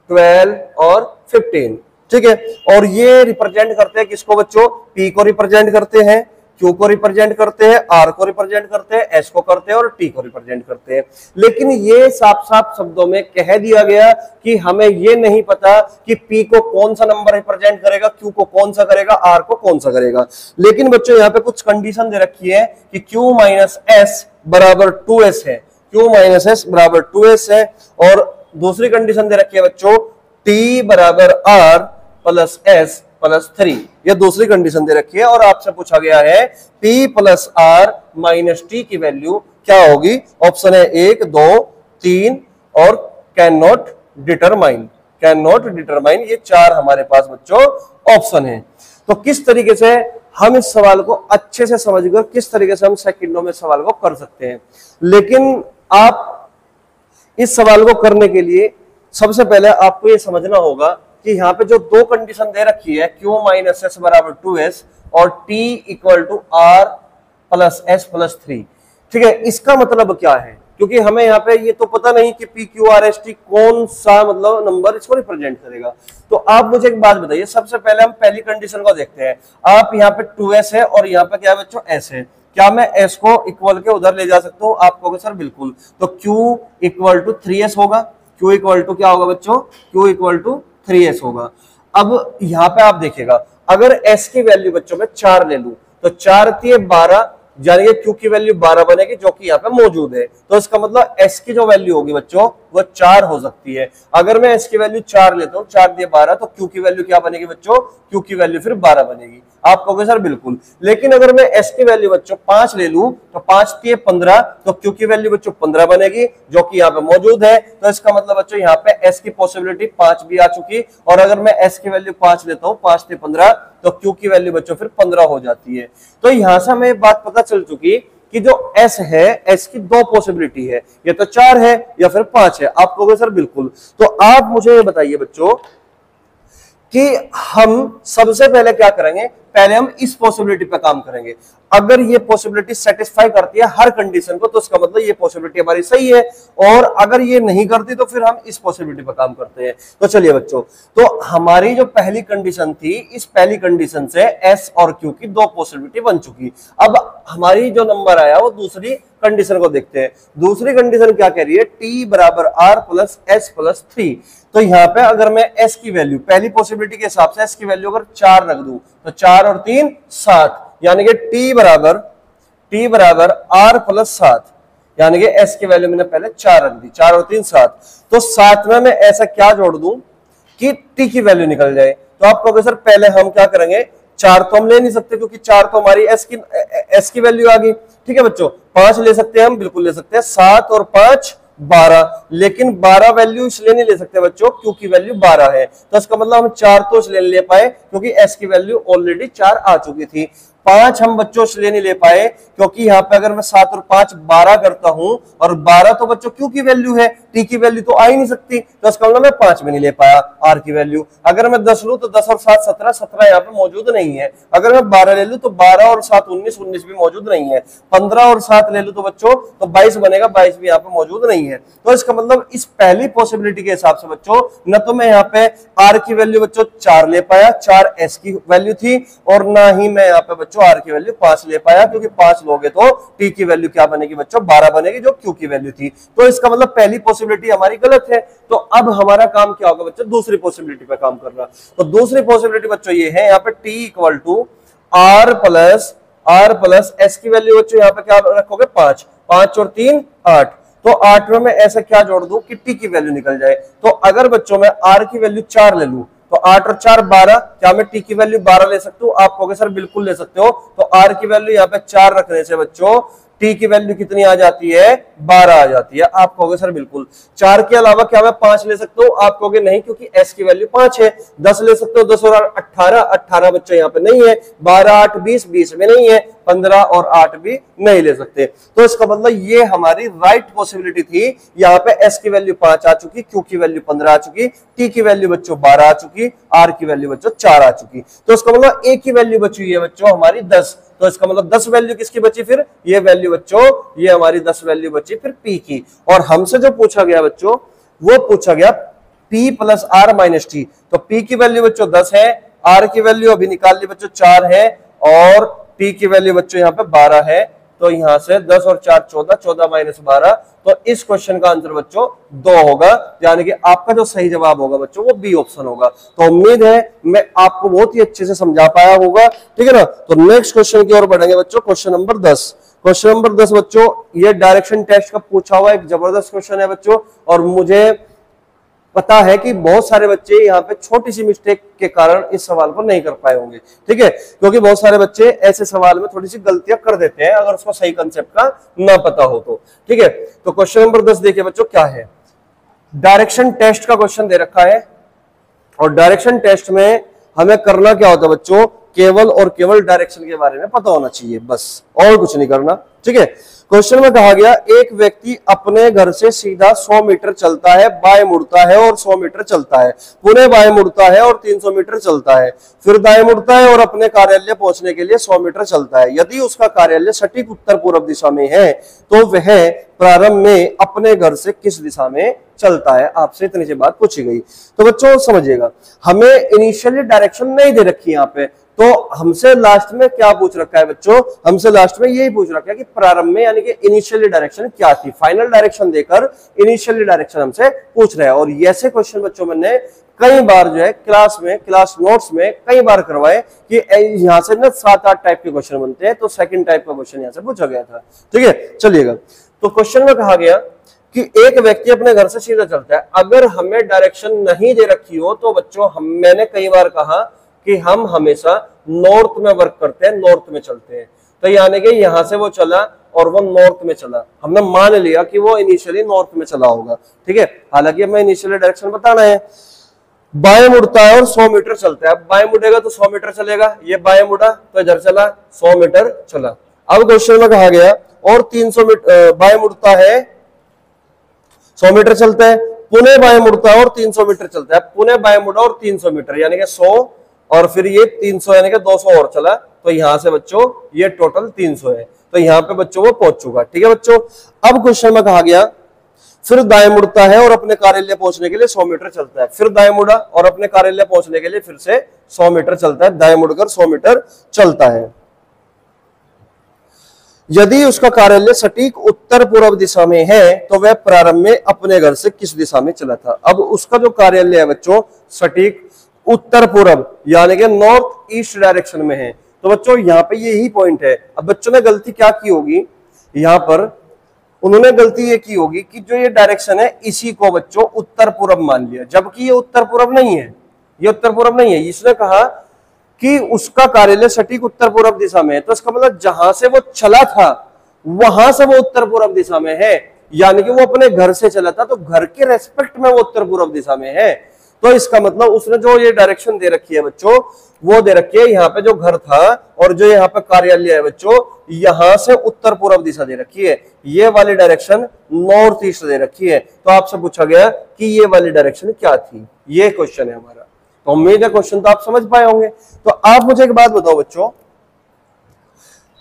12 और 15। ठीक है, और ये रिप्रेजेंट करते हैं किसको बच्चों, p को रिप्रेजेंट करते हैं, Q को रिप्रेजेंट करते हैं, R को रिप्रेजेंट करते हैं, S को करते हैं और T को रिप्रेजेंट करते हैं। लेकिन ये साफ साफ शब्दों में कह दिया गया कि हमें ये नहीं पता कि P को कौन सा नंबर रिप्रेजेंट करेगा, Q को कौन सा करेगा, R को कौन सा करेगा। लेकिन बच्चों यहाँ पे कुछ कंडीशन दे रखी है कि Q माइनस एस बराबर 2s है, Q माइनस एस बराबर 2s है, और दूसरी कंडीशन दे रखी है बच्चों T बराबर R प्लस S प्लस 3, ये दूसरी कंडीशन दे रखी है। और आपसे पूछा गया है P plus R minus T की वैल्यू क्या होगी। ऑप्शन है 1, 2, 3 और can not determine, can not determine, ये 4 हमारे पास बच्चों ऑप्शन है। तो किस तरीके से हम इस सवाल को अच्छे से समझकर किस तरीके से हम सेकंडों में सवाल को कर सकते हैं। लेकिन आप इस सवाल को करने के लिए सबसे पहले आपको ये समझना होगा कि यहाँ पे जो दो कंडीशन दे रखी है Q माइनस एस बराबर 2s और T equal to R plus S plus 3, ठीक है, इसका मतलब क्या है, क्योंकि हमें यहाँ पे ये तो पता नहीं कि P Q R S T कौन सा मतलब नंबर इसको रिप्रेजेंट करेगा। तो आप मुझे एक बात बताइए, सबसे पहले हम पहली कंडीशन को देखते हैं। आप यहाँ पे 2s है और यहाँ पे क्या है बच्चों s है, क्या मैं s को इक्वल के उधर ले जा सकता हूँ, आप कहोगे सर बिल्कुल। तो Q इक्वल टू 3s होगा, Q इक्वल टू क्या होगा बच्चों, Q इक्वल टू 3s होगा। अब यहाँ पे आप देखिएगा अगर s की वैल्यू बच्चों में 4 ले लूं तो 4 3 12, यानी Q की वैल्यू 12 बनेगी जो कि यहाँ पे मौजूद है। तो इसका मतलब s की जो वैल्यू होगी बच्चों वो 4 हो सकती है। अगर मैं s की वैल्यू 4 लेता हूँ, 4 दिए 12, तो Q की वैल्यू क्या बनेगी बच्चों, Q की वैल्यू फिर 12 बनेगी। आप कहोगे सर बिल्कुल। लेकिन अगर मैं s की वैल्यू बच्चों 5 ले लूं तो 5 दिए 15, तो Q की वैल्यू बच्चों 15 बनेगी जो कि यहाँ पे मौजूद है। तो इसका मतलब बच्चों यहाँ पे s की पॉसिबिलिटी 5 भी आ चुकी, और अगर मैं s की वैल्यू 5 लेता हूँ, 5 दिए 15, तो Q की वैल्यू बच्चों फिर 15 हो जाती है। तो यहां से हमें बात पता चल चुकी कि जो s है, s की दो पॉसिबिलिटी है, या तो 4 है या फिर 5 है। आप कहोगे सर बिल्कुल। तो आप मुझे ये बताइए बच्चों कि हम सबसे पहले क्या करेंगे, पहले हम इस पॉसिबिलिटी पे काम करेंगे। अगर ये पॉसिबिलिटी सेटिस्फाई करती है हर कंडीशन को तो इसका मतलब ये पॉसिबिलिटी हमारी सही है, और अगर ये नहीं करती तो फिर हम इस पॉसिबिलिटी पे काम करते हैं। तो चलिए बच्चों, तो हमारी जो पहली कंडीशन थी, इस पहली कंडीशन से s और q की दो पॉसिबिलिटी बन चुकी। अब हमारी जो नंबर आया वो दूसरी कंडीशन को देखते हैं। दूसरी कंडीशन क्या कह रही है, t बराबर r प्लस एस प्लस 3। तो यहाँ पे अगर मैं s की वैल्यू पहली पॉसिबिलिटी के हिसाब से s की वैल्यू अगर 4 रख दूं तो 4 और 3 7, यानी कि t बराबर r प्लस 7, यानी कि s की वैल्यू मैंने पहले 4 रख दी, 4 और 3 7। तो 7 में मैं ऐसा क्या जोड़ दूं कि t की वैल्यू निकल जाए। तो आप कहोगे सर पहले हम क्या करेंगे, 4 तो हम ले नहीं सकते क्योंकि 4 तो हमारी s की वैल्यू आ गई। ठीक है बच्चों, 5 ले सकते हैं हम, बिल्कुल ले सकते हैं, 7 और 5 12, लेकिन 12 वैल्यू इसलिए नहीं ले सकते बच्चों क्योंकि वैल्यू 12 है, तो इसका मतलब हम 4 तो इसलिए ले पाए क्योंकि s की वैल्यू ऑलरेडी 4 आ चुकी थी। 5 हम बच्चों इसलिए नहीं ले पाए क्योंकि यहाँ पे अगर मैं 7 और 5 12 करता हूं, और 12 तो बच्चों क्यू की वैल्यू है, टी की वैल्यू तो आ ही नहीं सकती, तो इसका मतलब मैं 5 में नहीं ले पाया आर की वैल्यू। अगर मैं 10 लूं तो 10 और 7 17, 17 यहाँ पे मौजूद नहीं है। अगर मैं 12 ले लूं तो 12 और 7 19, 19 भी मौजूद नहीं है। 15 और 7 ले लूं तो बच्चों तो 22 बनेगा, 22 भी यहाँ पे मौजूद नहीं है। तो इसका मतलब इस पहली पॉसिबिलिटी के हिसाब से बच्चों न तो मैं यहाँ पे आर की वैल्यू बच्चों 4 ले पाया, 4 एस की वैल्यू थी, और ना ही मैं यहाँ पे बच्चों आर की वैल्यू 5 ले पाया, क्योंकि 5 लोगे तो टी की वैल्यू क्या बनेगी बच्चों 12 बनेगी, जो क्यू की वैल्यू थी। तो इसका मतलब पहली पॉसिबिलिटी हमारी गलत है। तो अब हमारा काम क्या होगा बच्चों, दूसरी पॉसिबिलिटी पे काम करना। तो दूसरी पॉसिबिलिटी बच्चों ये है, यहाँ पे T equal to R plus S की वैल्यू बच्चों यहाँ पे क्या रखोगे 5, 5 और 3 8, तो 8 में मैं ऐसा क्या जोड़ दूं कि टी की वैल्यू निकल जाए। तो अगर बच्चों मैं आर की वैल्यू 4 ले लूं तो 8 और 4 12, क्या मैं टी की वैल्यू 12 ले सकता हूं? आप कहोगे सर बिल्कुल ले सकते हो। तो आर की वैल्यू यहाँ पे 4 रखने से बच्चों टी की वैल्यू कितनी आ जाती है 12 आ जाती है। आप कहोगे सर बिल्कुल। 4 के अलावा क्या मैं 5 ले सकता हूं? आप कहोगे नहीं, क्योंकि एस की वैल्यू 5 है। 10 ले सकते हो, 10 और 18, 18 बच्चों यहाँ पे नहीं है। 12 8 20, 20 में नहीं है। 15 और 8 भी नहीं ले सकते। तो इसका मतलब ये हमारी राइट पॉसिबिलिटी थी। यहाँ पे एस की वैल्यू 5 आ चुकी, क्यू की वैल्यू 15 आ चुकी, टी की वैल्यू बच्चों 12 आ चुकी, आर की वैल्यू बच्चों 4 आ चुकी। तो इसका मतलब ए की वैल्यू बची है बच्चों हमारी 10। तो इसका मतलब 10 वैल्यू किसकी बची? फिर ये वैल्यू बच्चों, ये हमारी 10 वैल्यू बची फिर पी की। और हमसे जो पूछा गया बच्चों वो पूछा गया P plus R minus T. तो पी की वैल्यू बच्चों 10 है, आर की वैल्यू अभी निकाल ली बच्चों 4 है, और टी की वैल्यू बच्चों यहाँ पे 12 है। तो यहां से 10 और 4 14, 14 माइनस 12। तो इस क्वेश्चन का आंसर बच्चों 2 होगा, यानी कि आपका जो सही जवाब होगा बच्चों वो बी ऑप्शन होगा। तो उम्मीद है मैं आपको बहुत ही अच्छे से समझा पाया होगा, ठीक है ना। तो नेक्स्ट क्वेश्चन की ओर बढ़ेंगे बच्चों, क्वेश्चन नंबर 10। क्वेश्चन नंबर 10 बच्चों ये डायरेक्शन टेस्ट का पूछा हुआ एक जबरदस्त क्वेश्चन है बच्चों, और मुझे पता है कि बहुत सारे बच्चे यहाँ पे छोटी सी मिस्टेक के कारण इस सवाल को नहीं कर पाए होंगे, ठीक है, क्योंकि बहुत सारे बच्चे ऐसे सवाल में थोड़ी सी गलतियां कर देते हैं अगर उसको सही कंसेप्ट का ना पता हो तो, ठीक है। तो क्वेश्चन नंबर 10 देखिए बच्चों क्या है। डायरेक्शन टेस्ट का क्वेश्चन दे रखा है, और डायरेक्शन टेस्ट में हमें करना क्या होता है बच्चों, केवल और केवल डायरेक्शन के बारे में पता होना चाहिए, बस और कुछ नहीं करना, ठीक है। क्वेश्चन में कहा गया एक व्यक्ति अपने घर से सीधा 100 मीटर चलता है, बाएं मुड़ता है और 100 मीटर चलता है, पुनः बाएं मुड़ता है और 300 मीटर चलता है, फिर दाएं मुड़ता है और अपने कार्यालय पहुंचने के लिए 100 मीटर चलता है। यदि उसका कार्यालय सटीक उत्तर पूर्व दिशा में है तो वह प्रारंभ में अपने घर से किस दिशा में चलता है। आपसे इतनी सी बात पूछी गई। तो बच्चों समझिएगा, हमें इनिशियली डायरेक्शन नहीं दे रखी यहाँ पे, तो हमसे लास्ट में क्या पूछ रखा है बच्चों, हमसे लास्ट में यही पूछ रखा है कि प्रारंभ में यानी कि इनिशियली डायरेक्शन क्या थी। फाइनल डायरेक्शन देकर इनिशियली डायरेक्शन हमसे पूछ रहा है। और ऐसे क्वेश्चन बच्चों मैंने कई बार जो है क्लास नोट्स में कई बार करवाए कि यहां से ना 7-8 टाइप के क्वेश्चन बनते हैं, तो सेकंड टाइप का क्वेश्चन यहां से पूछा गया था, ठीक है। चलिएगा, तो क्वेश्चन में कहा गया कि एक व्यक्ति अपने घर से सीधा चलता है। अगर हमें डायरेक्शन नहीं दे रखी हो तो बच्चों मैंने कई बार कहा कि हम हमेशा नॉर्थ में वर्क करते हैं, नॉर्थ में चलते हैं। तो यानी कि यहां से वो चला और वो नॉर्थ में चला, हमने मान लिया कि वो इनिशियली नॉर्थ में चला होगा, ठीक है। हालांकि हमें इनिशियली डायरेक्शन बताना है। बाएं मुड़ता है और 100 मीटर चलता है। बाएं मुड़ेगा तो 100 मीटर चलेगा, ये बाएं मुड़ा तो इधर चला 100 मीटर चला। अब क्वेश्चन में कहा गया और 300 मीटर बाएं मुड़ता है 100 मीटर चलता है, पुनः बाएं मुड़ता है और 300 मीटर चलता है, पुनः बाएं मुड़ा और 300 मीटर यानी कि 100 और फिर ये 300 यानी कि 200 और चला। तो यहां से बच्चों ये टोटल 300 है। तो यहां पे बच्चों वो पहुंच चुका, ठीक है बच्चों। अब क्वेश्चन में कहा गया फिर दाएं मुड़ता है और अपने कार्यालय पहुंचने के लिए 100 मीटर चलता है। फिर दाएं मुड़ा और अपने कार्यालय पहुंचने के लिए फिर से 100 मीटर चलता है, दाएं मुड़कर 100 मीटर चलता है। यदि उसका कार्यालय सटीक उत्तर पूर्व दिशा में है तो वह प्रारंभ में अपने घर से किस दिशा में चला था। अब उसका जो कार्यालय है बच्चों सटीक उत्तर पूर्व यानी कि नॉर्थ ईस्ट डायरेक्शन में है। तो बच्चों यहाँ पे यही पॉइंट है। अब बच्चों ने गलती क्या की होगी, यहाँ पर उन्होंने गलती ये की होगी कि जो ये डायरेक्शन है इसी को बच्चों उत्तर पूर्व मान लिया, जबकि ये उत्तर पूर्व नहीं है, ये उत्तर पूर्व नहीं है। इसने कहा कि उसका कार्यालय सटीक उत्तर पूर्व दिशा में है, तो इसका मतलब जहां से वो चला था वहां से वो उत्तर पूर्व दिशा में है। यानी कि वो अपने घर से चला था, तो घर के रेस्पेक्ट में वो उत्तर पूर्व दिशा में है। तो इसका मतलब उसने जो ये डायरेक्शन दे रखी है बच्चों, वो दे रखी है यहाँ पे जो घर था और जो यहाँ पे कार्यालय है बच्चों, यहां से उत्तर पूर्व दिशा दे रखी है। ये वाली डायरेक्शन नॉर्थ ईस्ट दे रखी है। तो आपसे पूछा गया कि ये वाली डायरेक्शन क्या थी, ये क्वेश्चन है हमारा। तो उम्मीद है क्वेश्चन तो आप समझ पाए होंगे। तो आप मुझे एक बात बताओ बच्चों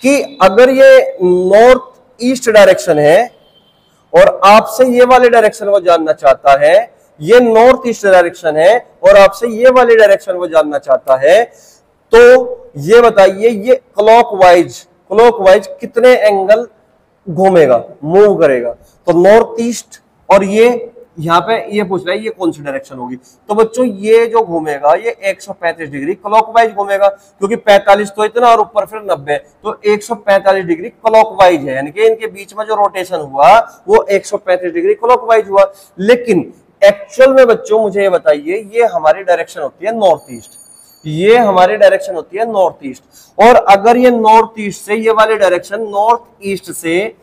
कि अगर ये नॉर्थ ईस्ट डायरेक्शन है और आपसे ये वाले डायरेक्शन वो जानना चाहता है, ये नॉर्थ ईस्ट डायरेक्शन है और आपसे ये वाली डायरेक्शन वो जानना चाहता है, तो ये बताइए ये क्लॉकवाइज कितने एंगल घूमेगा, मूव करेगा। तो नॉर्थ ईस्ट और ये यहाँ पे ये पूछ रहा है ये कौन सी डायरेक्शन होगी। तो बच्चों ये जो घूमेगा ये 135 डिग्री क्लॉकवाइज घूमेगा, क्योंकि 45 तो इतना और ऊपर फिर 90, तो 145 डिग्री क्लॉकवाइज है, यानी कि इनके बीच में जो रोटेशन हुआ वो 135 डिग्री क्लॉकवाइज हुआ। लेकिन एक्चुअल में बच्चों मुझे ये बताइए, ये हमारी डायरेक्शन होती है नॉर्थ ईस्ट, ये हमारी डायरेक्शन होती है नॉर्थ ईस्ट। और अगर ये नॉर्थ ईस्ट से ये वाली डायरेक्शन नॉर्थ ईस्ट से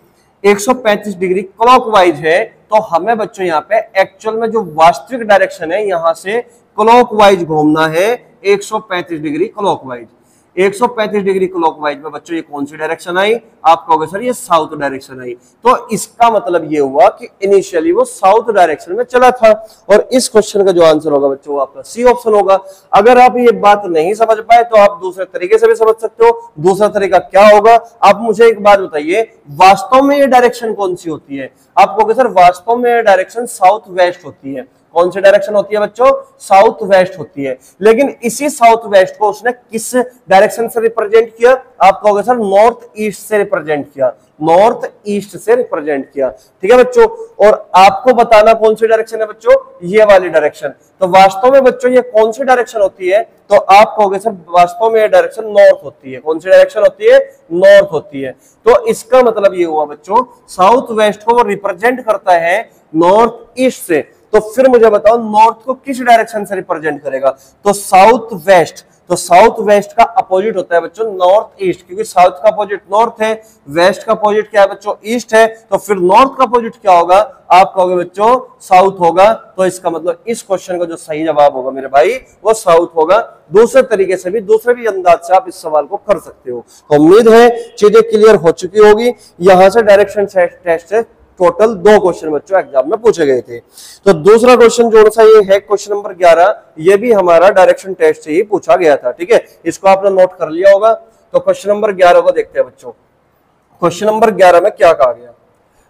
135 डिग्री क्लॉकवाइज है, तो हमें बच्चों यहाँ पे एक्चुअल में जो वास्तविक डायरेक्शन है यहां से क्लॉकवाइज घूमना है 135 डिग्री क्लॉकवाइज। 135 डिग्री क्लॉकवाइज में बच्चों ये कौन सी डायरेक्शन आई, आप कहोगे सर ये साउथ डायरेक्शन आई। तो इसका मतलब ये हुआ कि इनिशियली वो साउथ डायरेक्शन में चला था। और इस क्वेश्चन का जो आंसर होगा बच्चों आपका सी ऑप्शन होगा। अगर आप ये बात नहीं समझ पाए तो आप दूसरे तरीके से भी समझ सकते हो। दूसरा तरीका क्या होगा, आप मुझे एक बात बताइए, वास्तव में ये डायरेक्शन कौन सी होती है। आप कहोगे सर वास्तव में ये डायरेक्शन साउथ वेस्ट होती है। कौन सी डायरेक्शन होती है बच्चों, साउथ वेस्ट होती है। लेकिन इसी साउथ वेस्ट को उसने किस डायरेक्शन से रिप्रेजेंट किया, आप कहोगे सर नॉर्थ ईस्ट से रिप्रेजेंट किया, नॉर्थ ईस्ट से रिप्रेजेंट किया। ठीक है बच्चों, और आपको बताना कौन सी डायरेक्शन है बच्चों, ये वाली डायरेक्शन। तो वास्तव में बच्चों ये कौन सी डायरेक्शन होती है, तो आप कहोगे सर वास्तव में ये डायरेक्शन नॉर्थ होती है। कौन सी डायरेक्शन होती है, नॉर्थ होती है। तो इसका मतलब ये हुआ बच्चों साउथ वेस्ट को वो रिप्रेजेंट करता है नॉर्थ ईस्ट से। तो फिर मुझे बताओ नॉर्थ को किस डायरेक्शन से रिप्रेजेंट करेगा, तो साउथ वेस्ट। तो साउथ वेस्ट का अपोजिट होता है बच्चों नॉर्थ ईस्ट, क्योंकि साउथ का अपोजिट नॉर्थ है, वेस्ट का अपोजिट क्या है बच्चों, ईस्ट है। तो फिर नॉर्थ का अपोजिट क्या होगा, आप कहोगे बच्चों साउथ होगा। तो इसका मतलब इस क्वेश्चन का जो सही जवाब होगा मेरे भाई वो साउथ होगा। दूसरे तरीके से भी, दूसरे भी अंदाज से आप इस सवाल को कर सकते हो। तो उम्मीद है चीजें क्लियर हो चुकी होगी। यहां से डायरेक्शन टेस्ट से टोटल 2 क्वेश्चन बच्चों एग्जाम में पूछे गए थे। तो दूसरा क्वेश्चन जो सा ये है क्वेश्चन नंबर 11, ये भी हमारा डायरेक्शन टेस्ट से ही पूछा गया था। ठीक है, इसको आपने नोट कर लिया होगा। तो क्वेश्चन नंबर 11 को देखते हैं बच्चों। क्वेश्चन नंबर 11 में क्या कहा गया,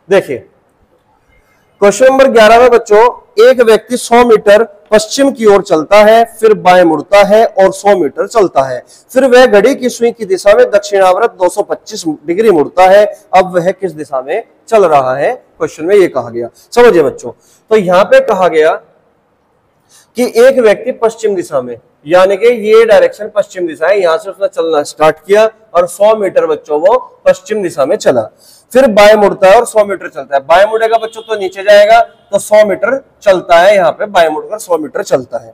देखिए क्वेश्चन नंबर 11 में बच्चों एक व्यक्ति 100 मीटर पश्चिम की ओर चलता है, फिर बाएं मुड़ता है और 100 मीटर चलता है। फिर वह घड़ी की सुई की दिशा में दक्षिणावर्त 225 डिग्री मुड़ता है। अब वह किस दिशा में चल रहा है, क्वेश्चन में ये कहा गया। समझिए बच्चों, तो यहां पे कहा गया कि एक व्यक्ति पश्चिम दिशा में, यानी कि ये डायरेक्शन पश्चिम दिशा है, यहां से उसने चलना स्टार्ट किया और 100 मीटर बच्चों वो पश्चिम दिशा में चला। फिर बाएं मुड़ता है और 100 मीटर चलता है। बाएं मुड़ेगा बच्चों तो नीचे जाएगा, तो 100 मीटर चलता है, यहाँ पे बाएं मुड़कर 100 मीटर चलता है।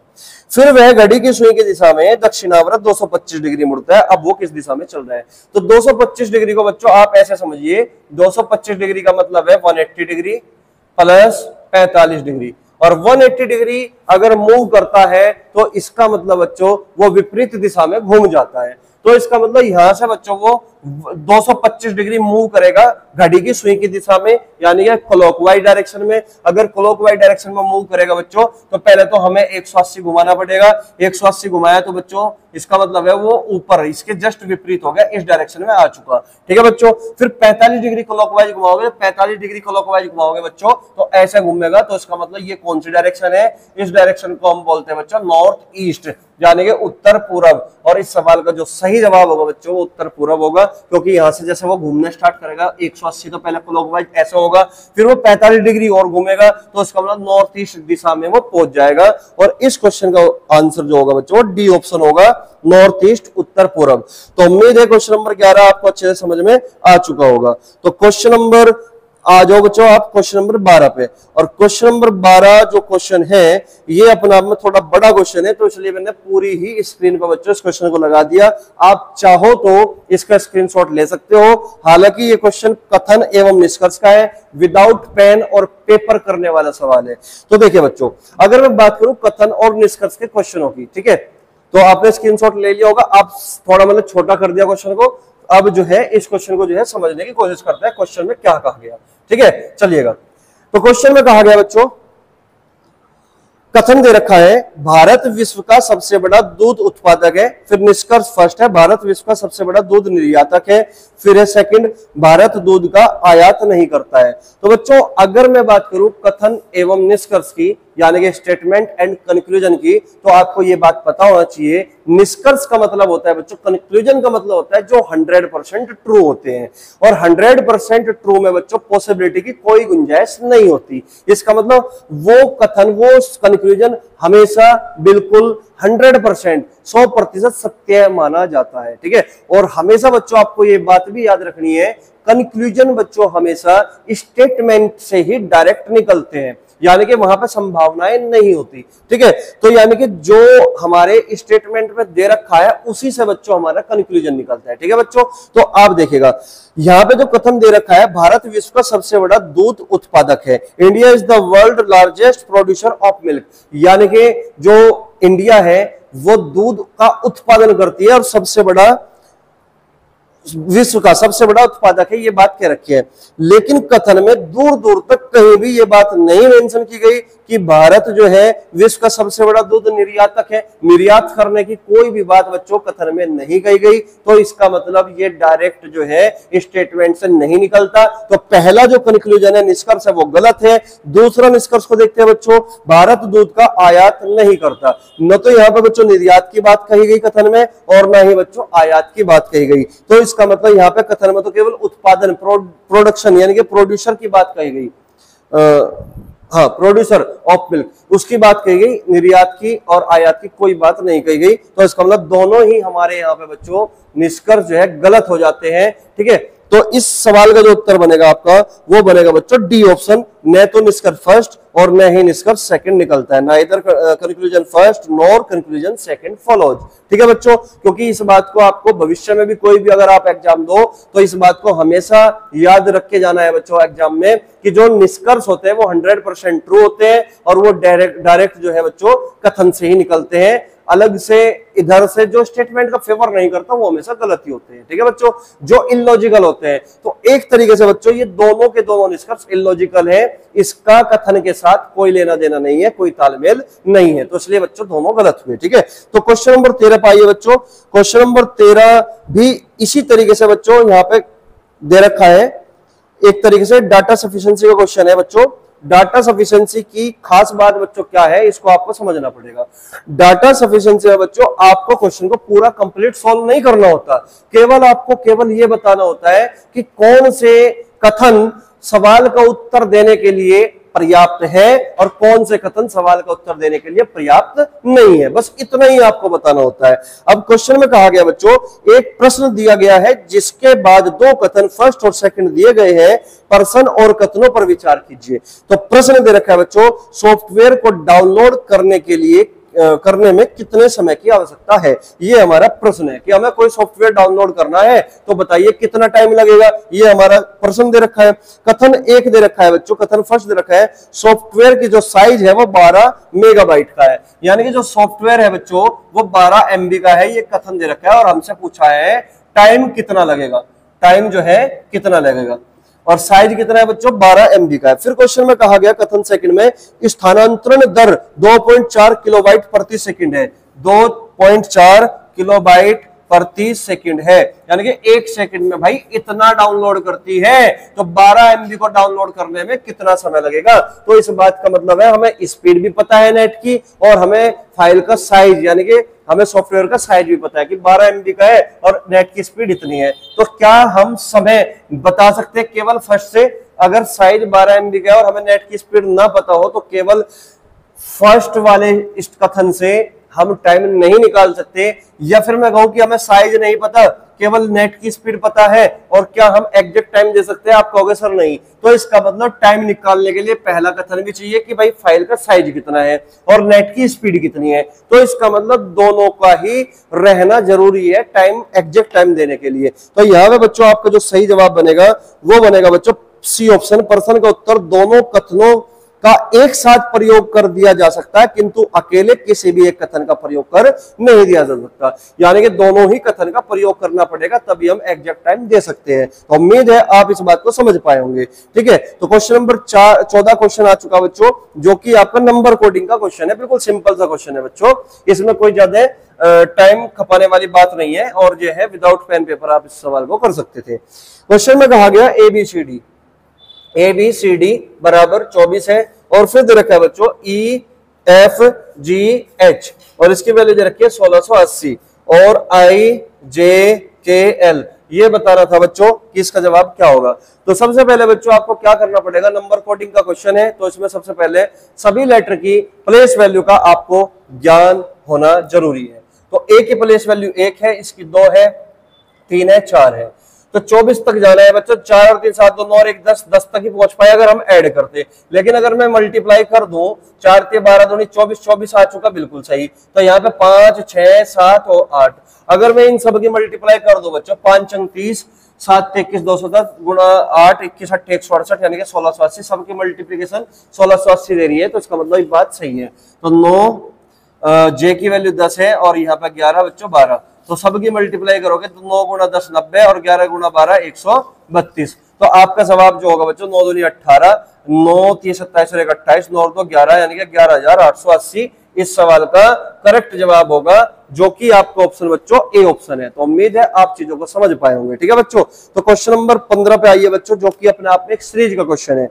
फिर वह घड़ी की सुई की दिशा में दक्षिणावर्त 225 डिग्री मुड़ता है। अब वो किस दिशा में चल रहा है, तो 225 डिग्री को बच्चों आप ऐसे समझिए, 225 डिग्री का मतलब है 180 डिग्री प्लस 45 डिग्री। और 180 डिग्री अगर मूव करता है तो इसका मतलब बच्चों वो विपरीत दिशा में घूम जाता है। तो इसका मतलब यहां से बच्चों वो 225 डिग्री मूव करेगा घड़ी की सुई की दिशा में, यानी कि क्लॉकवाइज डायरेक्शन में। अगर क्लॉकवाइज डायरेक्शन में मूव करेगा बच्चों तो पहले तो हमें 180 घुमाना पड़ेगा। 180 घुमाया तो बच्चों इसका मतलब है वो ऊपर, इसके जस्ट विपरीत हो गया, इस डायरेक्शन में आ चुका। ठीक है बच्चों, फिर 45 डिग्री क्लॉकवाइज घुमाओगे, 45 डिग्री क्लॉकवाइज घुमाओगे बच्चों तो ऐसे घूमेगा। तो इसका मतलब ये कौन सी डायरेक्शन है, इस डायरेक्शन को हम बोलते हैं बच्चों नॉर्थ ईस्ट, यानी कि उत्तर पूर्व। और इस सवाल का जो सही जवाब होगा बच्चों वो उत्तर पूर्व होगा, क्योंकि यहां से जैसे वो घूमना स्टार्ट करेगा 180 तो पहले क्लॉकवाइज ऐसा होगा, फिर वो 45 डिग्री और घूमेगा, तो इसका मतलब नॉर्थ ईस्ट दिशा में वो पहुंच जाएगा। और इस क्वेश्चन का आंसर जो होगा बच्चों वो डी ऑप्शन होगा, नॉर्थ ईस्ट उत्तर पूर्व। तो उम्मीद है क्वेश्चन नंबर 11 आपको अच्छे से समझ में आ चुका होगा। तो क्वेश्चन नंबर आ जाओ बच्चों आप क्वेश्चन नंबर 12 पे। और क्वेश्चन नंबर 12 जो क्वेश्चन है ये अपने आप में थोड़ा बड़ा क्वेश्चन है, तो इसलिए मैंने पूरी ही स्क्रीन पर बच्चों इस क्वेश्चन को लगा दिया। आप चाहो तो इसका स्क्रीनशॉट ले सकते हो। हालांकि ये क्वेश्चन कथन एवं निष्कर्ष का है, विदाउट पेन और पेपर करने वाला सवाल है। तो देखिए बच्चों, अगर मैं बात करूं कथन और निष्कर्ष के क्वेश्चनों की, ठीक है, तो आपने स्क्रीनशॉट ले लिया होगा। आप थोड़ा मतलब छोटा कर दिया क्वेश्चन को। अब जो है इस क्वेश्चन को जो है समझने की कोशिश करते हैं क्वेश्चन में क्या कहा गया, ठीक है, चलिएगा। तो क्वेश्चन में कहा गया बच्चों, कथन दे रखा है भारत विश्व का सबसे बड़ा दूध उत्पादक है, फिर निष्कर्ष फर्स्ट है भारत विश्व का सबसे बड़ा दूध निर्यातक है, फिर है सेकंड भारत दूध का आयात नहीं करता है। तो बच्चों अगर मैं बात करूं कथन एवं निष्कर्ष की, यानी कि स्टेटमेंट एंड कंक्लूजन की, तो आपको यह बात पता होना चाहिए निष्कर्ष का मतलब होता है बच्चों, कंक्लूजन का मतलब होता है जो 100% ट्रू होते हैं, और 100% ट्रू में बच्चों पॉसिबिलिटी की कोई गुंजाइश नहीं होती। इसका मतलब वो कथन, वो कंक्लूजन हमेशा बिल्कुल 100% 100% सत्य माना जाता है, ठीक है। और हमेशा बच्चों आपको ये बात भी याद रखनी है, कंक्लूजन बच्चों हमेशा स्टेटमेंट से ही डायरेक्ट निकलते हैं, यानी कि वहां पर संभावनाएं नहीं होती, ठीक है। तो यानी कि जो हमारे स्टेटमेंट में दे रखा है उसी से बच्चों हमारा कंक्लूजन निकलता है, ठीक है बच्चों। तो आप देखिएगा यहां पे जो कथन दे रखा है भारत विश्व का सबसे बड़ा दूध उत्पादक है, India is the world largest producer of milk, यानी कि जो इंडिया है वो दूध का उत्पादन करती है और सबसे बड़ा विश्व का सबसे बड़ा उत्पादक है, ये बात कह रखी है। लेकिन कथन में दूर दूर तक कहीं भी ये बात नहीं मेंशन की गई कि भारत जो है विश्व का सबसे बड़ा दूध निर्यातक है। निर्यात करने की कोई भी बात बच्चों कथन में नहीं कही गई, तो इसका मतलब ये डायरेक्ट जो है स्टेटमेंट से नहीं निकलता। तो पहला जो कंक्लूजन है, निष्कर्ष है, वो गलत है। दूसरा निष्कर्ष को देखते हैं बच्चों, भारत दूध का आयात नहीं करता। न तो यहाँ पे बच्चों निर्यात की बात कही गई कथन में, और ना ही बच्चों आयात की बात कही गई। तो इसका मतलब यहाँ पे कथन में तो केवल उत्पादन, प्रोडक्शन यानी कि प्रोड्यूसर की बात कही गई, हाँ प्रोड्यूसर ऑफ मिल्क, उसकी बात कही गई, निर्यात की और आयात की कोई बात नहीं कही गई। तो इसका मतलब दोनों ही हमारे यहाँ पे बच्चों निष्कर्ष जो है गलत हो जाते हैं, ठीक है। तो इस सवाल का जो उत्तर बनेगा आपका वो बनेगा बच्चों डी ऑप्शन, न तो निष्कर्ष फर्स्ट और न ही निष्कर्ष सेकंड निकलता है, ना इधर conclusion first nor conclusion second follows, ठीक है बच्चों। क्योंकि इस बात को आपको भविष्य में भी कोई भी अगर आप एग्जाम दो तो इस बात को हमेशा याद रख के जाना है बच्चों एग्जाम में, कि जो निष्कर्ष होते हैं वो 100% ट्रू होते हैं और वो डायरेक्ट जो है बच्चों कथन से ही निकलते हैं। अलग से इधर से जो स्टेटमेंट का फेवर नहीं करता वो हमेशा गलत ही होते हैं, ठीक है बच्चों, जो इलॉजिकल होते हैं। तो एक तरीके से बच्चों ये दोनों के दोनों निष्कर्ष इलॉजिकल है, इसका कथन के साथ कोई लेना देना नहीं है, कोई तालमेल नहीं है, तो इसलिए बच्चों दोनों गलत हुए, ठीक है। तो क्वेश्चन नंबर 13 पाइए बच्चों, क्वेश्चन नंबर 13 भी इसी तरीके से बच्चों यहाँ पे दे रखा है, एक तरीके से डाटा सफिशिएंसी का क्वेश्चन है बच्चों। डाटा सफिशिएंसी की खास बात बच्चों क्या है, इसको आपको समझना पड़ेगा। डाटा सफिशिएंसी में बच्चों आपको क्वेश्चन को पूरा कंप्लीट सॉल्व नहीं करना होता, केवल ये बताना होता है कि कौन से कथन सवाल का उत्तर देने के लिए पर्याप्त है और कौन से कथन सवाल का उत्तर देने के लिए पर्याप्त नहीं है, बस इतना ही आपको बताना होता है। अब क्वेश्चन में कहा गया बच्चों, एक प्रश्न दिया गया है जिसके बाद दो कथन फर्स्ट और सेकंड दिए गए हैं, पर्सन और कथनों पर विचार कीजिए। तो प्रश्न दे रखा है बच्चों, सॉफ्टवेयर को डाउनलोड करने में कितने समय की आवश्यकता है, ये हमारा प्रश्न है कि हमें कोई सॉफ्टवेयर डाउनलोड करना है तो बताइए कितना टाइम लगेगा, ये हमारा प्रश्न दे रखा है। कथन एक दे रखा है बच्चों, कथन फर्स्ट दे रखा है, सॉफ्टवेयर की जो साइज है वो 12 मेगाबाइट का है, यानी कि जो सॉफ्टवेयर है बच्चों वो 12 MB का है, ये कथन दे रखा है। और हमसे पूछा है टाइम कितना लगेगा, टाइम जो है कितना लगेगा, और साइज कितना है बच्चों 12 MB का है। फिर क्वेश्चन में कहा गया कथन सेकंड में, स्थानांतरण दर 2.4 किलोबाइट प्रति सेकंड है, 2.4 किलोबाइट प्रति सेकंड है, यानी कि एक सेकंड में भाई इतना डाउनलोड करती है, तो 12 MB को डाउनलोड करने में कितना समय लगेगा। तो इस बात का मतलब है हमें स्पीड भी पता है नेट की, और हमें फाइल का साइज यानी कि हमें सॉफ्टवेयर का साइज भी पता है कि 12 MB का है और नेट की स्पीड इतनी है। तो क्या हम समय बता सकते हैं केवल फर्स्ट से? अगर साइज 12 MB का है और हमें नेट की स्पीड ना पता हो तो केवल फर्स्ट वाले इस कथन से हम टाइम नहीं निकाल सकते, या फिर मैं कहूं कि हमें साइज नहीं पता, केवल नेट की स्पीड पता है, और क्या हम एग्जैक्ट टाइम दे सकते हैं? आप कहोगे सर नहीं। तो इसका मतलब टाइम निकालने के लिए पहला कथन भी चाहिए कि भाई फाइल का साइज कितना है और नेट की स्पीड कितनी है। तो इसका मतलब दोनों का ही रहना जरूरी है टाइम, एग्जैक्ट टाइम देने के लिए। तो यहां पे बच्चों आपका जो सही जवाब बनेगा वो बनेगा बच्चों सी ऑप्शन। प्रश्न का उत्तर दोनों कथनों का एक साथ प्रयोग कर दिया जा सकता है, किंतु अकेले किसी भी एक कथन का प्रयोग कर नहीं दिया जा सकता। यानी कि दोनों ही कथन का प्रयोग करना पड़ेगा, तभी हम एग्जैक्ट टाइम दे सकते हैं। तो उम्मीद है आप इस बात को समझ पाए होंगे। ठीक है, तो क्वेश्चन नंबर 14 क्वेश्चन आ चुका बच्चों, जो कि आपका नंबर कोडिंग का क्वेश्चन है। बिल्कुल सिंपल सा क्वेश्चन है बच्चों, इसमें कोई ज्यादा टाइम खपाने वाली बात नहीं है, और जो है विदाउट पेन पेपर आप इस सवाल को कर सकते थे। क्वेश्चन में कहा गया ABCD बराबर 24 है, और फिर दे रखा है बच्चों EFGH, और इसकी वैल्यू दे रखी है 1680, और IJKL। ये बताना था बच्चों कि इसका जवाब क्या होगा। तो सबसे पहले बच्चों आपको क्या करना पड़ेगा, नंबर कोडिंग का क्वेश्चन है, तो इसमें सबसे पहले सभी लेटर की प्लेस वैल्यू का आपको ज्ञान होना जरूरी है। तो A की प्लेस वैल्यू 1 है, इसकी 2 है, 3 है, 4 है। तो 24 तक जाना है बच्चों। 4 और 3 7 2 9 और 1 10, 10 तक ही पहुंच पाए अगर हम ऐड करते। लेकिन अगर मैं मल्टीप्लाई कर दूं, 4 3 12 2 24, 24 आ चुका, बिल्कुल सही। तो यहाँ पे 5 6 7 और 8, अगर मैं इन सब की मल्टीप्लाई कर दूं बच्चों, 5 अंक 30, 7 23 210 गुणा 8 21 8 168, यानी कि 1680। सबकी मल्टीप्लीकेशन 1680 दे रही है, तो इसका मतलब बात सही है। तो 9 जे की वैल्यू 10 है, और यहाँ पे 11 बच्चों 12। तो सबकी मल्टीप्लाई करोगे तो 9 गुणा 10 90, और 11 गुणा 12 132। तो आपका जवाब जो होगा बच्चों 9 दूनी 18, 9 30 27 और 1 28, 9 2 11, यानी कि 11880 इस सवाल का करेक्ट जवाब होगा, जो कि आपका ऑप्शन बच्चों ए ऑप्शन है। तो उम्मीद है आप चीजों को समझ पाए होंगे। ठीक है बच्चों, तो क्वेश्चन नंबर 15 पे आइए बच्चों, जो कि अपने आप में एक सीरीज का क्वेश्चन है।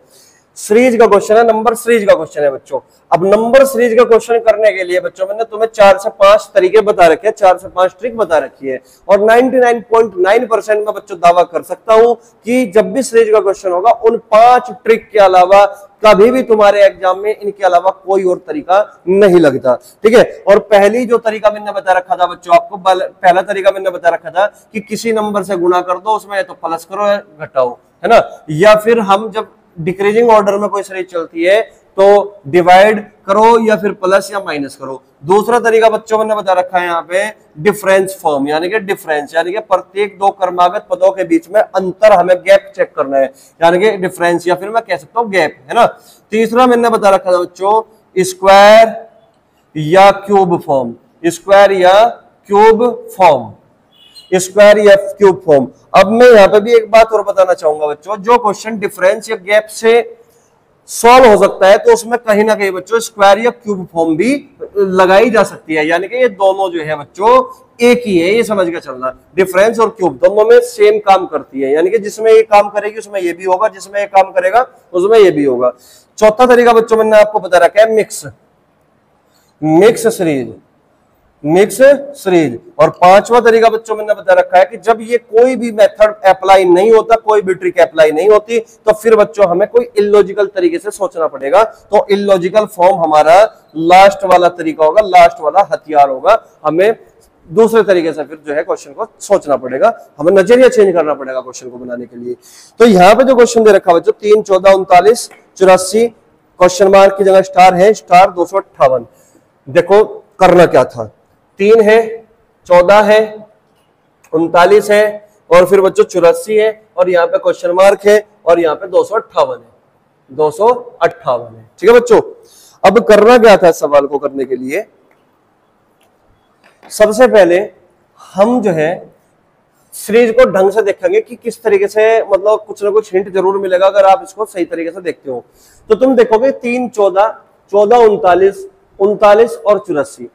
सीरीज का क्वेश्चन है, नंबर सीरीज का क्वेश्चन है बच्चों। अब नंबर सीरीज का क्वेश्चन करने के लिए बच्चों मैंने तुम्हें 4 से 5 तरीके बता रखे हैं, 4 से 5 ट्रिक बता रखी है, और 99.9% में बच्चों दावा कर सकता हूं कि जब भी सीरीज का क्वेश्चन होगा, उन 5 ट्रिक के अलावा कभी भी तुम्हारे एग्जाम में इनके अलावा कोई और तरीका नहीं लगता। ठीक है, और पहली जो तरीका मैंने बता रखा था बच्चों आपको, पहला तरीका मैंने बता रखा था कि किसी नंबर से गुणा कर दो, उसमें तो प्लस करो या घटाओ, है ना, या फिर हम जब डिक्रीजिंग ऑर्डर में कोई सीरीज चलती है तो डिवाइड करो या फिर प्लस या माइनस करो। दूसरा तरीका बच्चों मैंने बता रखा है यहाँ पे डिफरेंस फॉर्म, यानी कि डिफरेंस, यानी कि प्रत्येक दो क्रमागत पदों के बीच में अंतर, हमें गैप चेक करना है, यानी कि डिफरेंस, या फिर मैं कह सकता हूँ गैप, है ना। तीसरा मैंने बता रखा था बच्चों स्क्वायर या क्यूब फॉर्म, स्क्वायर या क्यूब फॉर्म, स्क्वायर या क्यूब फॉर्म। अब मैं यहाँ पे भी एक बात और बताना चाहूंगा बच्चों, जो क्वेश्चन डिफरेंस या गैप से सॉल्व हो सकता है तो उसमें कहीं ना कहीं बच्चों स्क्वायर या क्यूब फॉर्म भी लगाई जा सकती है, यानी कि ये दोनों जो है बच्चों एक ही है, ये समझ के चलना। डिफरेंस और क्यूब दोनों में सेम काम करती है, यानी कि जिसमें ये काम करेगी उसमें ये भी होगा, जिसमें ये काम करेगा उसमें ये भी होगा। चौथा तरीका बच्चों मैंने आपको बता रखा है मिक्स सीरीज, मिक्स सीरीज। और पांचवा तरीका बच्चों मैंने बता रखा है कि जब ये कोई भी मेथड अप्लाई नहीं होता, कोई भी ट्रिक अप्लाई नहीं होती, तो फिर बच्चों हमें कोई इलॉजिकल तरीके से सोचना पड़ेगा। तो इलॉजिकल फॉर्म हमारा लास्ट वाला तरीका होगा, लास्ट वाला हथियार होगा। हमें दूसरे तरीके से फिर जो है क्वेश्चन को सोचना पड़ेगा, हमें नजरिया चेंज करना पड़ेगा क्वेश्चन को बनाने के लिए। तो यहाँ पे जो क्वेश्चन दे रखा है बच्चों 3 14 39 84, क्वेश्चन मार्क की जगह स्टार है, स्टार 258। देखो करना क्या था, 3 है, 14 है, 39 है, और फिर बच्चों 84 है, और यहाँ पे क्वेश्चन मार्क है, और यहाँ पे 258 है, 258 है। ठीक है बच्चों, अब करना क्या था इस सवाल को करने के लिए, सबसे पहले हम जो है सीरीज को ढंग से देखेंगे कि किस तरीके से, मतलब कुछ ना कुछ हिंट जरूर मिलेगा अगर आप इसको सही तरीके से देखते हो। तो तुम देखोगे 3 14 14 39 39 और 84,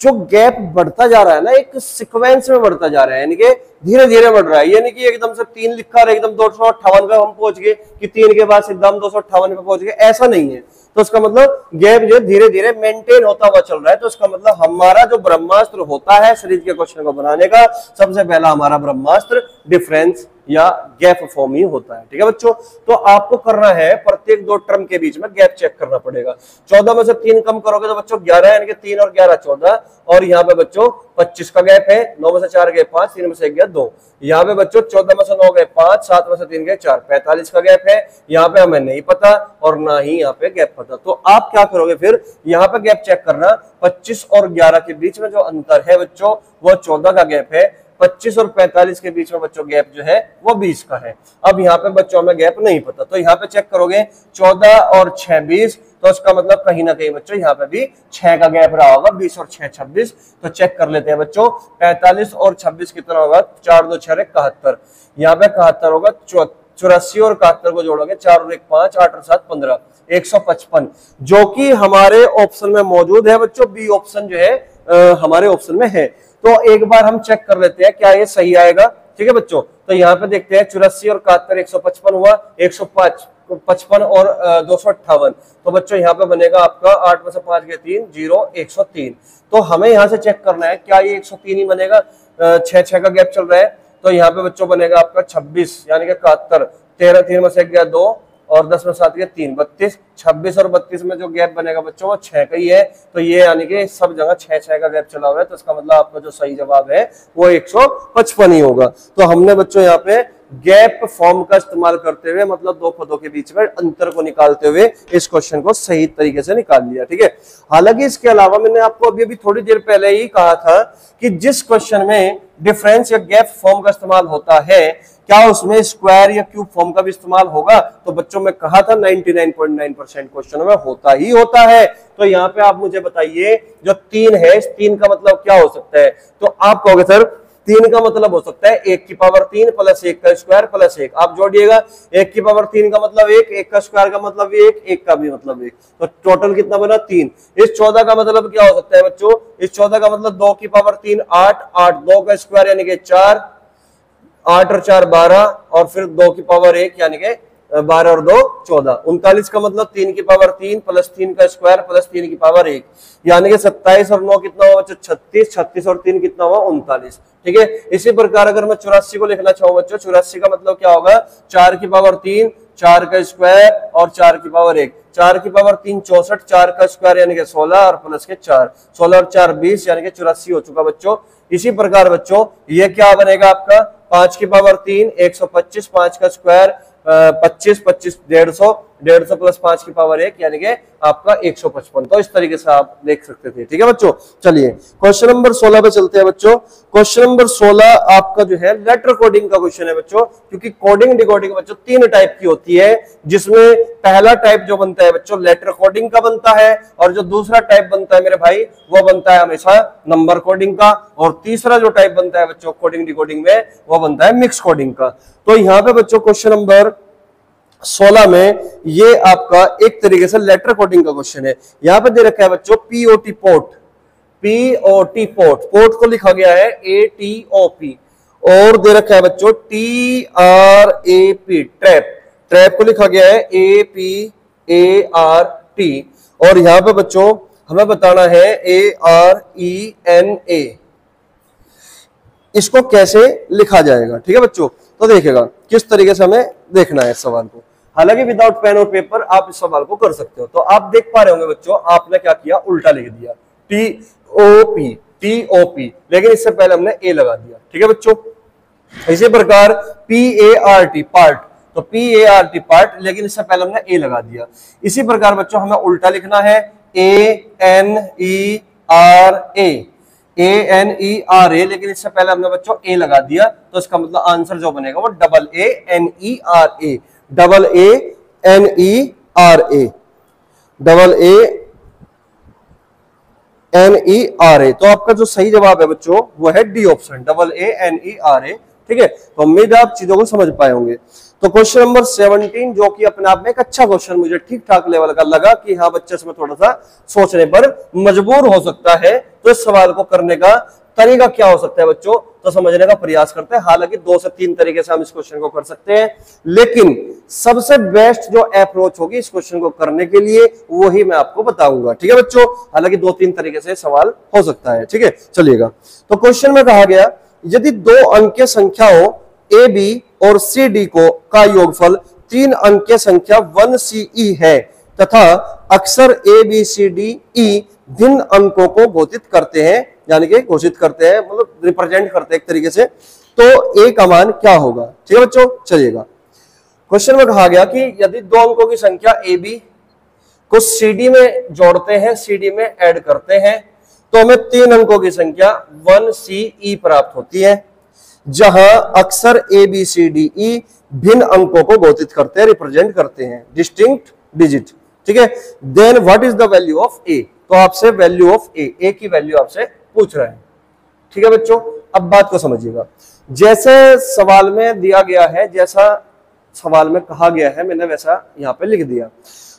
जो गैप बढ़ता जा रहा है ना, एक सीक्वेंस में बढ़ता जा रहा है, यानी कि धीरे धीरे बढ़ रहा है। यानी कि एकदम से 3 लिखा और एकदम 258 पे हम पहुंच गए, कि 3 के बाद एकदम 258 पे पहुंच गए, ऐसा नहीं है। तो इसका मतलब गैप जो धीरे धीरे मेंटेन होता हुआ चल रहा है। तो इसका मतलब हमारा जो ब्रह्मास्त्र होता है सीरीज के क्वेश्चन को बनाने का, सबसे पहला हमारा ब्रह्मास्त्र डिफरेंस या गैप फॉर्म ही होता है। ठीक है बच्चों, तो आपको करना है प्रत्येक दो टर्म के बीच में गैप चेक करना पड़ेगा। 14 में से 3 कम करोगे तो बच्चों 11, यानी कि 3 और 11 14, और यहाँ पे बच्चों 25 का गैप है। 9 में से 4 गए 5, 3 में से 1 गया 2। यहाँ पे बच्चों 14 में से 9 गए 5, 7 में से 3 गए 4, 45 का गैप है। यहाँ पे हमें नहीं पता और ना ही यहाँ पे गैप पता, तो आप क्या करोगे फिर, यहाँ पे गैप चेक करना। 25 और 11 के बीच में जो अंतर है बच्चों वो 14 का गैप है। 25 और 45 के बीच में बच्चों गैप जो है वो 20 का है। अब यहाँ पे बच्चों में गैप नहीं पता, तो यहाँ पे चेक करोगे 14 और 6 20, तो इसका मतलब कहीं ना कहीं बच्चों यहाँ पे भी 6 का गैप रहा होगा। 20 और 6 26, तो चेक कर लेते हैं बच्चों। 45 और 26 कितना होगा, 4 2 6 71, यहाँ पे 71 होगा। 84 और 71 को जोड़ोगे, 4 और 1 5, 8 और 7 15, 155, जो कि हमारे ऑप्शन में मौजूद है बच्चों। बी ऑप्शन जो है हमारे ऑप्शन में है। तो एक बार हम चेक कर लेते हैं क्या ये सही आएगा। ठीक है बच्चों, तो यहाँ पे देखते हैं 84 और 71, 155 हुआ। 155 और 258, तो बच्चों यहाँ पे बनेगा आपका 8 में से 5 गए 3, 0 103। तो हमें यहाँ से चेक करना है क्या ये 103 ही बनेगा। 6 का गैप चल रहा है, तो यहाँ पे बच्चों बनेगा आपका 26, यानी कि 71। 13 3 में से गया 2 और 10 में 7 गया 3, 32। 26 और 32 में जो गैप बनेगा बच्चों वो 6 का ही है, तो ये यानी कि सब जगह 6 का गैप चला हुआ है, तो इसका मतलब आपका जो सही जवाब है वो 155 ही होगा। तो हमने बच्चों यहाँ पे गैप फॉर्म का इस्तेमाल करते हुए, मतलब दो पदों के बीच में अंतर को निकालते हुए इस क्वेश्चन को सही तरीके से निकाल लिया। ठीक है, हालांकि इसके अलावा मैंने आपको अभी थोड़ी देर पहले ही कहा था कि जिस क्वेश्चन में डिफरेंस या गैप फॉर्म का इस्तेमाल होता है, क्या उसमें स्क्वायर या क्यूब फॉर्म का भी इस्तेमाल होगा। तो बच्चों में कहा था 99.9% क्वेश्चनों में होता ही होता है। तो यहाँ पे आप मुझे बताइए, जो 3 है, इस 3 का मतलब क्या हो सकता है। तो आप कहोगे सर 3 का मतलब हो सकता है 1 की पावर 3 प्लस 1 का स्क्वायर प्लस 1। आप जोड़िएगा, 1 की पावर 3 का मतलब 1, 1 का स्क्वायर का मतलब 1, 1 का भी मतलब 1, तो टोटल कितना बना 3। इस 14 का मतलब क्या हो सकता है बच्चों, इस 14 का मतलब 2 की पावर 3 8, 8 2 का स्क्वायर यानी कि 4, 8 और 4 12, और फिर 2 की पावर 1 यानी कि 12 और 2 14। 39 का मतलब 3 की पावर 3 प्लस 3 का स्क्वायर प्लस 3 की पावर 1, यानी कि 27 और 9 कितना हुआ बच्चों 36, 36 और 3 कितना हुआ 39। ठीक है, इसी प्रकार अगर मैं 84 को लिखना चाहूँ बच्चों, 84 का मतलब क्या होगा, 4 की पावर 3, 4 का स्क्वायर और 4 की पावर 1, 4 की पावर 3 64, 4 का स्क्वायर यानी कि 16 और प्लस के 4, 16 और 4 20, यानी कि 84 हो चुका बच्चों। इसी प्रकार बच्चों ये क्या बनेगा आपका, 5 की पावर 3 125, 5 का स्क्वायर 25, 25 150, 150 प्लस 5 की पावर 1 यानी कि आपका 155। तो इस तरीके से आप देख सकते थे। ठीक है बच्चों, चलिए क्वेश्चन नंबर 16 पे चलते हैं बच्चों। क्वेश्चन नंबर 16 आपका जो है लेटर कोडिंग का क्वेश्चन है बच्चों, क्योंकि कोडिंग डिकोडिंग बच्चों 3 टाइप की होती है, जिसमें पहला टाइप जो बनता है बच्चों लेटर कोडिंग का बनता है, और जो दूसरा टाइप बनता है मेरे भाई वो बनता है हमेशा नंबर कोडिंग का, और तीसरा जो टाइप बनता है बच्चों कोडिंग डिकोडिंग में वो बनता है मिक्स कोडिंग का। तो यहाँ पे बच्चों क्वेश्चन नंबर 16 में ये आपका एक तरीके से लेटर कोडिंग का क्वेश्चन है। यहां पे दे रखा है बच्चों POT port, POT port, port को लिखा गया है एटीओपी, और दे रखा है बच्चों TRAP ट्रैप, ट्रैप को लिखा गया है APART, और यहां पे बच्चों हमें बताना है ARENA, इसको कैसे लिखा जाएगा। ठीक है बच्चों, तो देखिएगा किस तरीके से हमें देखना है इस सवाल को। हालांकि विदाउट पेन और पेपर आप इस सवाल को कर सकते हो। तो आप देख पा रहे होंगे बच्चों, आपने क्या किया, उल्टा लिख दिया TOP, लेकिन इससे पहले हमने ए लगा दिया। ठीक है बच्चों, इसी प्रकार PART पार्ट, तो PART पार्ट, लेकिन इससे पहले हमने ए लगा दिया। इसी प्रकार बच्चों हमें उल्टा लिखना है ANERA, लेकिन इससे पहले हमने बच्चों ए लगा दिया, तो इसका मतलब आंसर जो बनेगा वो AANERA, AANERA। तो आपका जो सही जवाब है बच्चों वो है डी ऑप्शन, AANERA। ठीक है, तो उम्मीद है आप चीजों को समझ पाए होंगे। तो क्वेश्चन नंबर 17 जो कि अपने आप में एक अच्छा क्वेश्चन मुझे ठीक ठाक लेवल का लगा कि हाँ बच्चे इसमें थोड़ा सा सोचने पर मजबूर हो सकता है, तो इस सवाल को करने का तरीका क्या हो सकता है बच्चों, तो समझने का प्रयास करते हैं। हालांकि 2 से 3 तरीके से हम इस क्वेश्चन को कर सकते हैं, लेकिन सबसे बेस्ट जो अप्रोच होगी इस क्वेश्चन को करने के लिए वो ही मैं आपको बताऊंगा। ठीक है बच्चों, हालांकि 2-3 तरीके से सवाल हो सकता है। ठीक है, चलिएगा। तो क्वेश्चन में कहा गया यदि 2 अंक की संख्या हो ए बी और सी डी का योगफल 3 अंक की संख्या 1CE है तथा अक्सर ए बी सी डी ई भिन्न अंकों को घोषित करते हैं, यानी कि घोषित करते हैं मतलब रिप्रेजेंट करते हैं एक तरीके से, तो ए का मान क्या होगा। ठीक है बच्चों, चलिएगा। क्वेश्चन में कहा गया कि यदि दो अंकों की संख्या ए बी को सी डी में जोड़ते हैं, सी डी में ऐड करते हैं, तो हमें 3 अंकों की संख्या 1CE प्राप्त होती है, जहां अक्सर ए बी सी डी ई भिन्न अंकों को घोषित करते हैं, रिप्रेजेंट करते हैं, डिस्टिंक्ट डिजिट। ठीक है, then what is the value of A, तो आपसे वैल्यू ऑफ ए की वैल्यू आपसे पूछ रहा है। ठीक है बच्चों, अब बात को समझिएगा। जैसे सवाल में दिया गया है, जैसा सवाल में कहा गया है, मैंने वैसा यहां पे लिख दिया।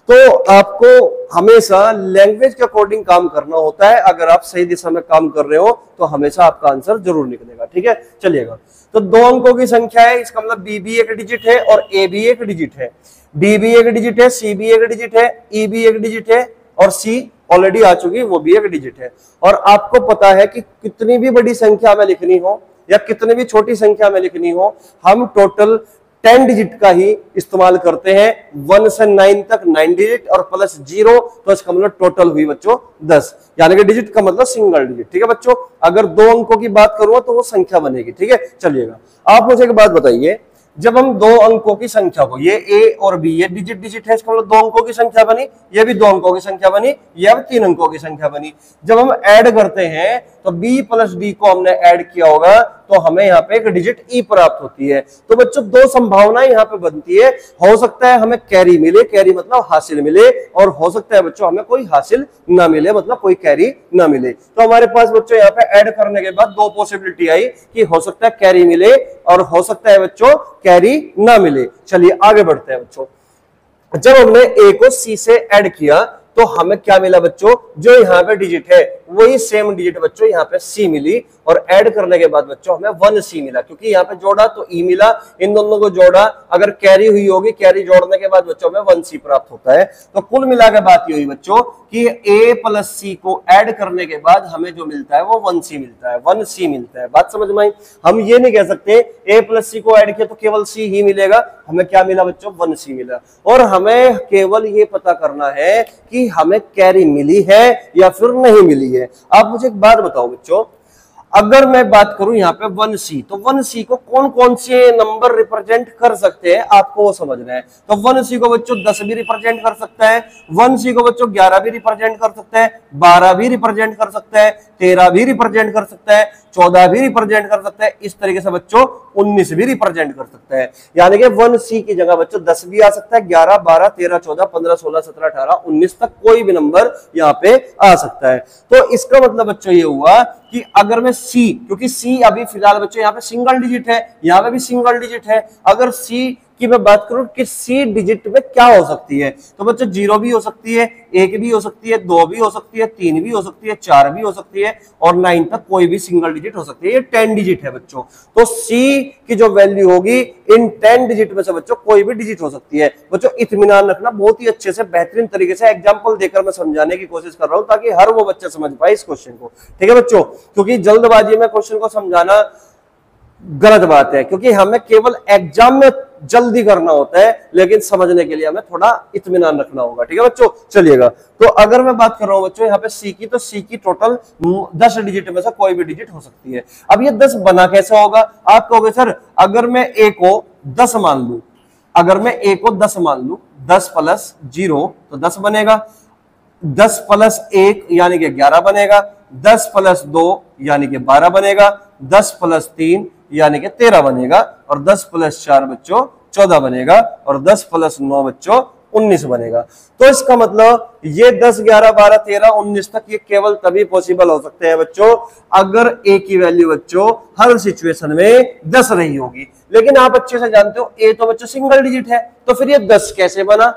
तो आपको हमेशा लैंग्वेज के अकॉर्डिंग काम करना होता है। अगर आप सही दिशा में काम कर रहे हो तो हमेशा आपका आंसर जरूर निकलेगा। ठीक है, चलिएगा। तो 2 अंकों की संख्या है, इसका मतलब बी भी एक डिजिट है और ए भी एक डिजिट है, डी भी एक डिजिट है, सी भी एक डिजिट है, ई भी एक डिजिट है और सी ऑलरेडी आ चुकी, वो भी एक डिजिट है। और आपको पता है कि कितनी भी बड़ी संख्या में लिखनी हो या कितनी भी छोटी संख्या में लिखनी हो, हम टोटल 10 डिजिट का ही इस्तेमाल करते हैं। 1 से 9 तक 9 डिजिट और प्लस 0, तो इसका मतलब टोटल हुई बच्चों 10, यानी कि डिजिट का मतलब सिंगल डिजिट। ठीक है बच्चों, अगर 2 अंकों की बात करूं तो वो संख्या बनेगी। ठीक है, चलिएगा। आप मुझे एक बात बताइए, जब हम 2 अंकों की संख्या को, ये ए और बी ये डिजिट डिजिट है, इसका मतलब 2 अंकों की संख्या बनी, ये भी 2 अंकों की संख्या बनी, ये अब 3 अंकों की संख्या बनी। जब हम ऐड करते हैं तो बी प्लस डी को हमने ऐड किया होगा तो हमें यहाँ पे एक डिजिट ई प्राप्त होती है। तो बच्चों 2 संभावनाएं यहाँ पे बनती है, हो सकता है हमें कैरी मिले, कैरी मतलब हासिल मिले, और हो सकता है बच्चों हमें कोई हासिल ना मिले, मतलब कोई कैरी ना मिले। तो हमारे पास बच्चों यहाँ पे ऐड करने के बाद 2 पॉसिबिलिटी आई कि हो सकता है कैरी मिले और हो सकता है बच्चों कैरी ना मिले। चलिए आगे बढ़ते हैं बच्चों। जब हमने ए को सी से ऐड किया तो हमें क्या मिला बच्चों, जो यहाँ पे डिजिट है वही सेम डिजिट बच्चों यहाँ पे सी मिली, और ऐड करने के बाद बच्चों हमें 1C मिला, क्योंकि यहाँ पे जोड़ा तो ई मिला, इन दोनों को जोड़ा, अगर कैरी हुई होगी, कैरी जोड़ने के बाद बच्चों हमें 1C प्राप्त होता है। तो कुल मिला के बात ये हुई बच्चों कि ए प्लस सी को ऐड करने के बाद हमें जो मिलता है वो 1C मिलता है, 1C मिलता है। बात समझ में आई? हम ये नहीं कह सकते ए प्लस सी को ऐड किया तो केवल सी ही मिलेगा, हमें क्या मिला बच्चों, 1C मिला। और हमें केवल ये पता करना है कि हमें कैरी मिली है या फिर नहीं मिली है। आप मुझे एक बात बताओ बच्चों, अगर मैं बात करूं यहाँ पे 1C, तो 1C को कौन कौन से नंबर रिप्रेजेंट कर सकते हैं, आपको वो समझना है। तो 1C को बच्चों 10 भी रिप्रेजेंट कर सकता है, 1C को बच्चों 11 भी रिप्रेजेंट कर सकता है, 12 भी रिप्रेजेंट कर सकता है, 13 भी रिप्रेजेंट कर सकता है, 14 भी रिप्रेजेंट कर सकता है, इस तरीके से बच्चों 19 भी रिप्रेजेंट कर सकता है। यानी कि 1C की जगह बच्चों 10 भी आ सकता है, 11, 12, 13, 14, 15, 16, 17, 18, 19 तक कोई भी नंबर यहाँ पे आ सकता है। तो इसका मतलब बच्चों ये हुआ कि अगर मैं C, क्योंकि C अभी फिलहाल बच्चों यहाँ पे सिंगल डिजिट है, यहाँ पे भी सिंगल डिजिट है, अगर C की मैं बात करूं कि C डिजिट में क्या हो सकती है, तो बच्चों 0 भी हो सकती है, 1 भी हो सकती है, 2 भी हो सकती है, 3 भी हो सकती है, 4 भी हो सकती है और 9 तक कोई भी सिंगल डिजिट हो सकती है। ये 10 डिजिट है बच्चों। तो C की जो वैल्यू होगी इन 10 डिजिट में से बच्चों कोई भी डिजिट हो सकती है। बच्चों इत्मीनान रखना, बहुत ही अच्छे से बेहतरीन तरीके से एग्जांपल देकर मैं समझाने की कोशिश कर रहा हूं ताकि हर वो बच्चा समझ पाए इस क्वेश्चन को। ठीक है बच्चों, क्योंकि जल्दबाजी में क्वेश्चन को समझाना गलत बात है, क्योंकि हमें केवल एग्जाम में जल्दी करना होता है, लेकिन समझने के लिए हमें थोड़ा इत्मीनान रखना होगा। ठीक है बच्चों, चलिएगा। तो अगर मैं बात कर रहा हूं बच्चों यहाँ पे C की, तो C की टोटल 10 डिजिट में से कोई भी डिजिट हो सकती है। अब ये 10 बना कैसे होगा, आप कहोगे सर अगर मैं A को 10 मान लू, अगर मैं A को 10 मान लू, 10 प्लस 0 तो 10 बनेगा, 10 प्लस 1 यानी कि 11 बनेगा, 10 प्लस 2 यानी कि 12 बनेगा, 10 प्लस 3 यानी कि 13 बनेगा, और 10 प्लस 4 बच्चों 14 बनेगा, और 10 प्लस 9 बच्चों 19 बनेगा। तो इसका मतलब ये 10, 11, 12, 13, 19 तक ये केवल तभी पॉसिबल हो सकते हैं बच्चों अगर A की वैल्यू बच्चों हर सिचुएशन में 10 रही होगी। लेकिन आप अच्छे से जानते हो A तो बच्चों सिंगल डिजिट है, तो फिर ये 10 कैसे बना?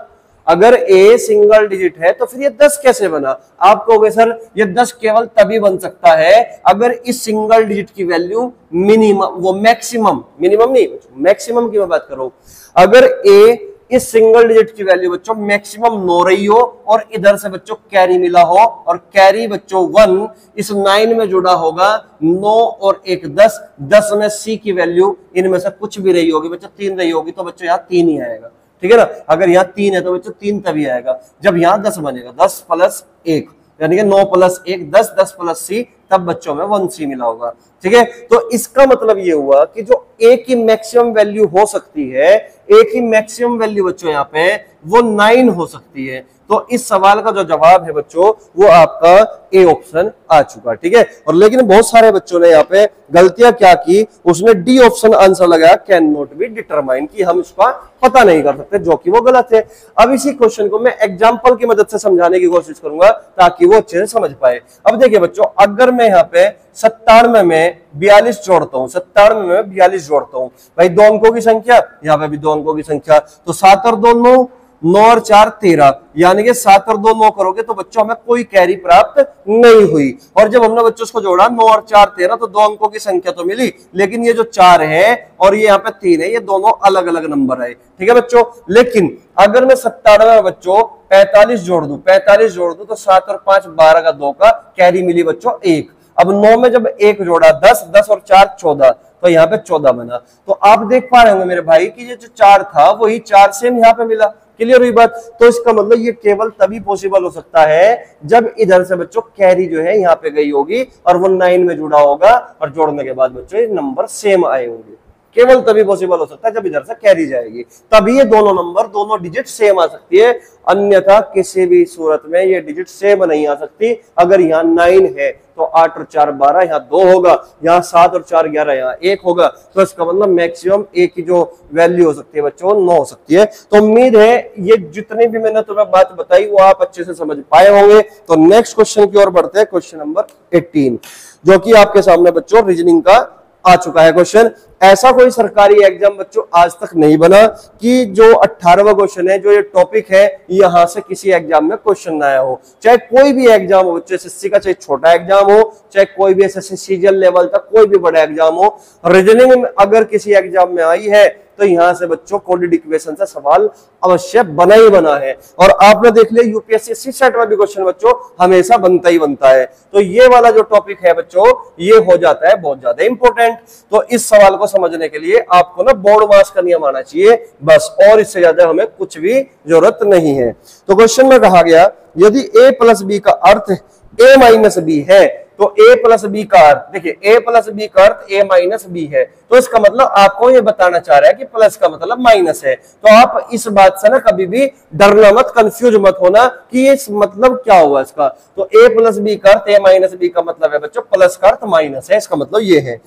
अगर A सिंगल डिजिट है तो फिर ये 10 कैसे बना? आप कहोगे सर ये 10 केवल तभी बन सकता है अगर इस सिंगल डिजिट की वैल्यू मिनिमम, वो मैक्सिमम, मिनिमम नहीं मैक्सिमम की मैं बात कर रहा हूं, अगर A इस सिंगल डिजिट की वैल्यू बच्चों मैक्सिमम 9 रही हो और इधर से बच्चों कैरी मिला हो और कैरी बच्चों 1 इस 9 में जुड़ा होगा, 9 और 1 10, 10 में सी की वैल्यू इनमें से कुछ भी रही होगी बच्चों 3 रही होगी, तो बच्चों यहाँ 3 ही आएगा, ठीक है ना। अगर यहाँ 3 है तो बच्चों 3 तभी आएगा जब यहाँ 10 बनेगा, 10 प्लस 1 यानी कि 9 प्लस 1 10, 10 प्लस सी, तब बच्चों में 1 सी मिला होगा, ठीक है। तो इसका मतलब ये हुआ कि जो ए की मैक्सिमम वैल्यू हो सकती है, ए की मैक्सिमम वैल्यू बच्चों यहाँ पे वो 9 हो सकती है। तो इस सवाल का जो जवाब है बच्चों वो आपका ए ऑप्शन आ चुका, ठीक है। और लेकिन बहुत सारे बच्चों ने यहाँ पे गलतियां क्या की, उसने डी ऑप्शन आंसर लगाया कैन नॉट बी डिटरमाइन, कि हम इसका पता नहीं कर सकते, जो कि वो गलत है। अब इसी क्वेश्चन को मैं एग्जांपल की मदद से समझाने की कोशिश करूंगा ताकि वो अच्छे से समझ पाए। अब देखिए बच्चों, अगर मैं यहाँ पे 97 में 42 जोड़ता हूँ, 97 में 42 जोड़ता हूँ, भाई 2 अंकों की संख्या, यहाँ पे भी 2 अंकों की संख्या, तो 7 और 2 9, 9 और 4 13, यानी कि 7 और 2 9 करोगे तो बच्चों हमें कोई कैरी प्राप्त नहीं हुई। और जब हमने बच्चों को जोड़ा 9 और 4 13, तो 2 अंकों की संख्या तो मिली, लेकिन ये जो 4 है और ये यहाँ पे 3 है, ये दोनों अलग अलग नंबर है, ठीक है बच्चों। लेकिन अगर मैं 97 में बच्चों 45 जोड़ दूं, 45 जोड़ दूं, तो 7 और 5 12 का 2 का कैरी मिली बच्चों 1। अब 9 में जब 1 जोड़ा 10, 10 और 4 14, तो यहाँ पे 14 बना। तो आप देख पा रहे होंगे मेरे भाई कि ये जो 4 था वही 4 सेम यहाँ पे मिला, क्लियर हुई बात। तो इसका मतलब ये केवल तभी पॉसिबल हो सकता है जब इधर से बच्चों कैरी जो है यहाँ पे गई होगी और वो 9 में जुड़ा होगा और जोड़ने के बाद बच्चों ये नंबर सेम आए होंगे। केवल तभी पॉसिबल हो सकता है जब इधर से कैरी जाएगी, तभी ये दोनों नंबर, दोनों डिजिट सेम आ सकती है, अन्यथा किसी भी सूरत में ये डिजिट सेम नहीं आ सकती। अगर यहाँ 9 है तो 8 और 4 12, यहाँ 2 होगा, यहाँ 7 और 4 11, यहाँ 1 होगा, तो इसका मतलब मैक्सिमम ए की जो वैल्यू हो सकती है बच्चों 9 हो सकती है। तो उम्मीद है ये जितनी भी मैंने तुम्हें बात बताई वो आप अच्छे से समझ पाए होंगे। तो नेक्स्ट क्वेश्चन की ओर बढ़ते हैं, क्वेश्चन नंबर 18, जो कि आपके सामने बच्चों रीजनिंग का आ चुका है क्वेश्चन। ऐसा कोई सरकारी एग्जाम बच्चों आज तक नहीं बना कि जो 18वां क्वेश्चन है, जो ये टॉपिक है, यहां से किसी एग्जाम में क्वेश्चन ना आया हो। चाहे कोई भी एग्जाम हो बच्चों, एसएससी का चाहे छोटा एग्जाम हो, चाहे कोई भी एसएससी सीजीएल लेवल तक कोई भी बड़ा एग्जाम हो, रीजनिंग में अगर किसी एग्जाम में आई है तो यहां से बच्चों कोडेड इक्वेशन से सवाल अवश्य बना ही बना है। और आपने देख लिया यूपीएससी सीसेट में भी क्वेश्चन बच्चों हमेशा बनता ही बनता है। तो ये वाला जो टॉपिक है बच्चों ये हो जाता है बहुत ज्यादा इंपॉर्टेंट। तो इस सवाल को समझने के लिए आपको ना बोर्ड मास का नियम आना चाहिए बस, और इससे ज्यादा हमें कुछ भी जरूरत नहीं है। तो क्वेश्चन में कहा गया यदि a प्लस बी का अर्थ a माइनस बी है, तो a प्लस बी का अर्थ, देखिए a प्लस बी का अर्थ a माइनस बी है, तो इसका मतलब आपको ये बताना चाह रहा है कि प्लस का मतलब माइनस है। तो आप इस बात से ना कभी भी डरना मत, कंफ्यूज मत होना कि ये मतलब क्या हुआ इसका। तो a प्लस बी का अर्थ a माइनस बी का मतलब है बच्चों प्लस का अर्थ माइनस है, इसका मतलब ये है।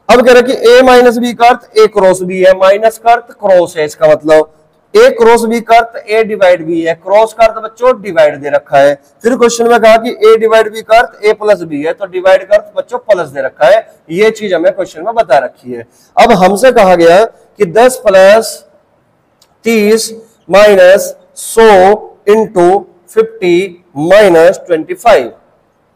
अब कह रहे कि a माइनस बी का अर्थ a क्रॉस बी है, माइनस का अर्थ क्रॉस है, इसका मतलब a क्रॉस बी का अर्थ a डिवाइड बी है, क्रॉस का अर्थ बच्चों डिवाइड दे रखा है। फिर क्वेश्चन में कहा कि a डिवाइड बी का अर्थ a प्लस बी है, तो डिवाइड का अर्थ बच्चों प्लस दे रखा है। ये चीज हमें क्वेश्चन में बता रखी है। अब हमसे कहा गया कि 10 प्लस 30 माइनस 100 इंटू 50 माइनस 25,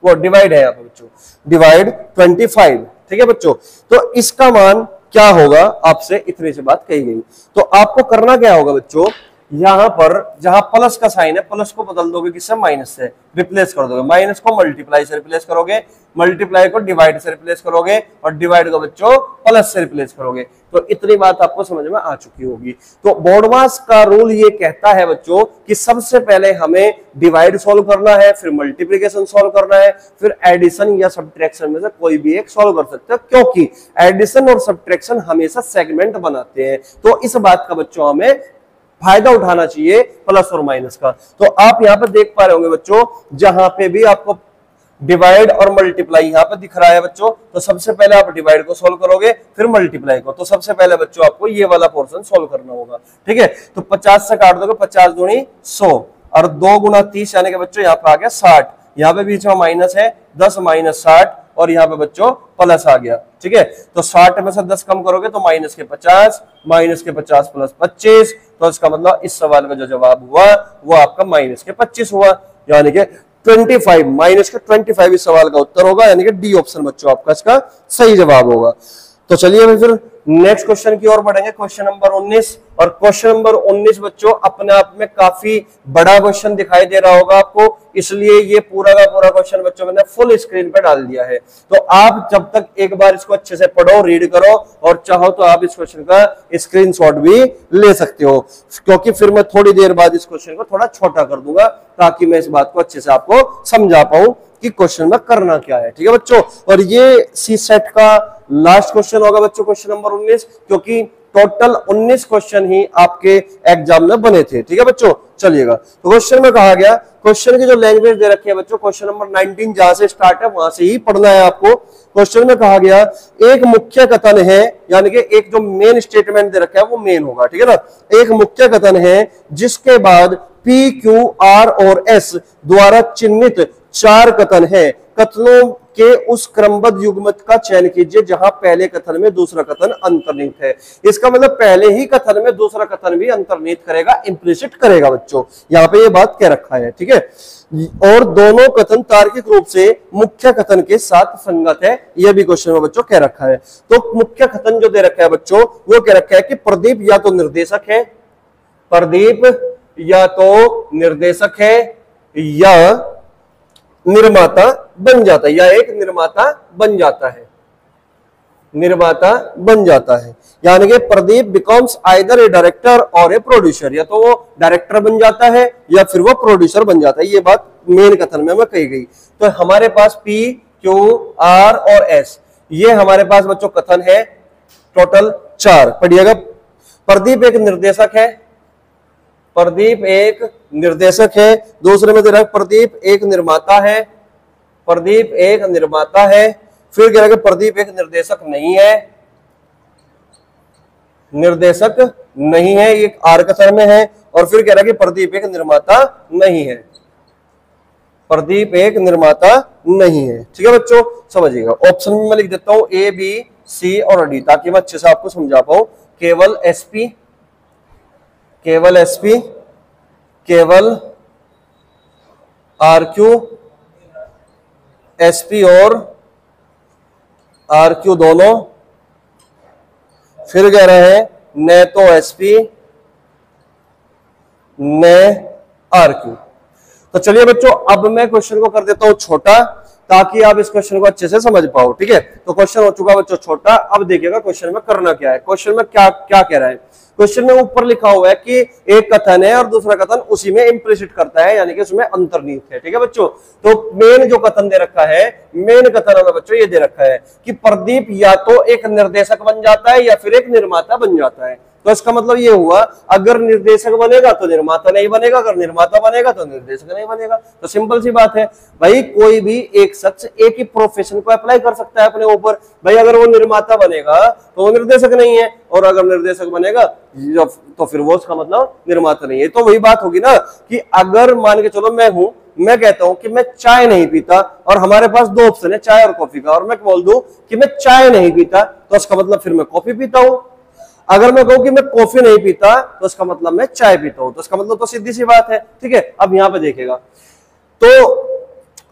वो डिवाइड है यहाँ पे बच्चों, डिवाइड 25, ठीक है बच्चों। तो इसका मान क्या होगा, आपसे इतनी सी बात कही गई। तो आपको करना क्या होगा बच्चों, यहां पर जहां प्लस का साइन है प्लस को बदल दोगे किससे, माइनस से रिप्लेस कर दोगे, माइनस को मल्टीप्लाई से रिप्लेस करोगे, मल्टीप्लाई को डिवाइड से रिप्लेस करोगे और डिवाइड को बच्चों प्लस से रिप्लेस करोगे। तो इतनी बात आपको समझ में आ चुकी होगी। तो बोर्डमास का रूल ये कहता है बच्चों कि सबसे पहले हमें डिवाइड सॉल्व करना है, फिर मल्टीप्लिकेशन सॉल्व करना है, फिर एडिशन या सब्ट्रैक्शन में से कोई भी एक सॉल्व कर सकते हो, क्योंकि एडिशन और सब्ट्रैक्शन हमेशा सेगमेंट बनाते हैं। तो इस बात का बच्चों हमें फायदा उठाना चाहिए प्लस और माइनस का। तो आप यहां पर देख पा रहे होंगे बच्चों, जहां पे भी आपको डिवाइड और मल्टीप्लाई यहां पे दिख रहा है बच्चों, तो सबसे पहले आप डिवाइड को सॉल्व करोगे, फिर मल्टीप्लाई को। तो सबसे पहले बच्चों आपको ये वाला पोर्शन सॉल्व करना होगा, ठीक है। तो 50 से काट दोगे, 50 दूनी 100 और 2 गुना 30 यानी कि बच्चों यहाँ पे आ गया 60, यहाँ पे बीच में माइनस है 10 माइनस 60 और यहाँ पे बच्चों प्लस आ गया, ठीक है। तो 60 में से 10 कम करोगे तो माइनस के 50, माइनस के 50 प्लस 25, तो इसका मतलब इस सवाल का जो जवाब हुआ वो आपका माइनस के 25 हुआ, यानी कि 25, माइनस के 25 इस सवाल का उत्तर होगा, यानी कि डी ऑप्शन बच्चों आपका इसका सही जवाब होगा। तो चलिए फिर नेक्स्ट क्वेश्चन की ओर बढ़ेंगे, क्वेश्चन नंबर 19। और क्वेश्चन नंबर 19 बच्चों अपने आप में काफी बड़ा क्वेश्चन दिखाई दे रहा होगा आपको, इसलिए ये पूरा का पूरा क्वेश्चन बच्चों मैंने फुल स्क्रीन पे डाल दिया है। तो आप जब तक एक बार इसको अच्छे से पढ़ो, रीड करो, और चाहो तो आप इस क्वेश्चन का स्क्रीनशॉट भी ले सकते हो, क्योंकि फिर मैं थोड़ी देर बाद इस क्वेश्चन को थोड़ा छोटा कर दूंगा ताकि मैं इस बात को अच्छे से आपको समझा पाऊं कि क्वेश्चन में करना क्या है। ठीक है बच्चों, और ये सी सेट का लास्ट क्वेश्चन होगा बच्चों, क्वेश्चन नंबर 19, क्योंकि टोटल 19 क्वेश्चन ही आपके एग्जाम में बने थे। ठीक है बच्चों, चलिएगा। तो क्वेश्चन में कहा गया, क्वेश्चन की जो लैंग्वेज दे रखी है बच्चों, क्वेश्चन नंबर 19 जहां से स्टार्ट है वहां से ही पढ़ना है आपको। क्वेश्चन में कहा गया एक मुख्य कथन है, यानी कि एक जो मेन स्टेटमेंट दे रखा है वो मेन होगा। ठीक है ना, एक मुख्य कथन है जिसके बाद पी, क्यू, आर और एस द्वारा चिन्हित 4 कथन है। कथनों के उस क्रमबद्ध युग्मक का चयन कीजिए जहां पहले कथन में दूसरा कथन अंतर्निहित है। इसका मतलब पहले ही कथन में दूसरा कथन भी अंतर्निहित करेगा, इंप्लिसिट करेगा बच्चों, यहां पे ये बात कह रखा है। ठीक है, और दोनों कथन तार्किक रूप से मुख्य कथन के साथ संगत है, यह भी क्वेश्चन में बच्चों कह रखा है। तो मुख्य कथन जो दे रखा है बच्चों वो कह रखा है कि प्रदीप या तो निर्देशक है, प्रदीप या तो निर्देशक है या निर्माता बन जाता है, या एक निर्माता बन जाता है, निर्माता बन जाता है। यानी कि प्रदीप बिकम्स आइदर ए डायरेक्टर और ए प्रोड्यूसर, या तो वो डायरेक्टर बन जाता है या फिर वो प्रोड्यूसर बन जाता है। ये बात मेन कथन में कही गई। तो हमारे पास पी, क्यू, आर और एस, ये हमारे पास बच्चों कथन है टोटल 4। पढ़िएगा, प्रदीप एक निर्देशक है, प्रदीप एक निर्देशक है। दूसरे में दे रहा है प्रदीप एक निर्माता है, प्रदीप एक निर्माता है। फिर कह रहा है प्रदीप एक निर्देशक नहीं है, निर्देशक नहीं है, ये आर कथन में है। और फिर कह रहा है कि प्रदीप एक निर्माता नहीं है, प्रदीप एक निर्माता नहीं है। ठीक है बच्चों, समझिएगा। ऑप्शन में मैं लिख देता हूं ए, बी, सी और डी, ताकि मैं अच्छे से आपको समझा पाऊं। केवल एसपी, केवल एसपी, केवल आरक्यू, एसपी और आरक्यू दोनों। फिर कह रहे हैं न तो एसपी न आरक्यू। तो चलिए बच्चों, अब मैं क्वेश्चन को कर देता हूं छोटा, ताकि आप इस क्वेश्चन को अच्छे से समझ पाओ। ठीक है, तो क्वेश्चन हो चुका बच्चों छोटा। अब देखिएगा क्वेश्चन में करना क्या है। क्वेश्चन में क्या क्या कह रहा है। क्वेश्चन में ऊपर लिखा हुआ है कि एक कथन है और दूसरा कथन उसी में इंप्लिसिट करता है, यानी कि उसमें अंतर्निहित है। ठीक है बच्चों, तो मेन जो कथन दे रखा है, मेन कथन हमें बच्चों ये दे रखा है कि प्रदीप या तो एक निर्देशक बन जाता है या फिर एक निर्माता बन जाता है। तो इसका मतलब ये हुआ, अगर निर्देशक बनेगा तो निर्माता नहीं बनेगा, अगर निर्माता बनेगा तो निर्देशक नहीं बनेगा। तो सिंपल सी बात है भाई, कोई भी एक शख्स एक ही प्रोफेशन को अप्लाई कर सकता है अपने ऊपर। भाई अगर वो निर्माता बनेगा तो वो निर्देशक नहीं है, और अगर निर्देशक बनेगा तो फिर वो उसका मतलब निर्माता नहीं है। तो वही बात होगी ना कि अगर मान के चलो मैं कहता हूं कि मैं चाय नहीं पीता, और हमारे पास 2 ऑप्शन है, चाय और कॉफी का, और मैं बोल दूं कि मैं चाय नहीं पीता, तो इसका मतलब फिर मैं कॉफी पीता हूं। अगर मैं कहूं कि मैं कॉफी नहीं पीता तो इसका मतलब मैं चाय पीता हूं, तो इसका मतलब तो सीधी सी बात है। ठीक है, अब यहां पे देखिएगा, तो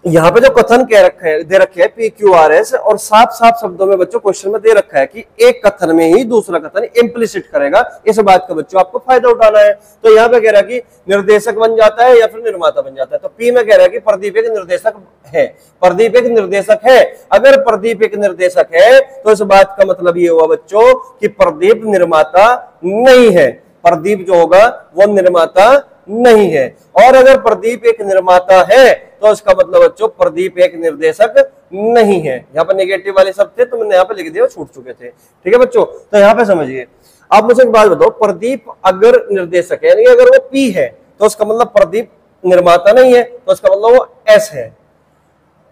यहां पे जो कथन कह रखा है, दे रखे है पी, क्यू, आर, एस, और साफ साफ शब्दों में बच्चों क्वेश्चन में दे रखा है कि एक कथन में ही दूसरा कथन इंप्लिसिट करेगा। इस बात का बच्चों आपको फायदा उठाना है। तो यहाँ पे कह रहा है कि निर्देशक बन जाता है या फिर निर्माता बन जाता है। तो पी में कह रहा है कि प्रदीप एक निर्देशक है, प्रदीप एक निर्देशक है। अगर प्रदीप एक निर्देशक है तो इस बात का मतलब ये हुआ बच्चों कि प्रदीप निर्माता नहीं है, प्रदीप जो होगा वो निर्माता नहीं है। और अगर प्रदीप एक निर्माता है तो इसका मतलब बच्चों प्रदीप एक निर्देशक नहीं है। यहाँ पर नेगेटिव वाले शब्द थे तो मैंने यहाँ पे लिख दिया, छूट चुके थे। ठीक है बच्चों, तो यहाँ पे समझिए। आप मुझे एक बात बताओ, प्रदीप अगर निर्देशक है, यानी अगर वो पी है तो इसका मतलब प्रदीप निर्माता नहीं है, तो इसका मतलब वो एस है।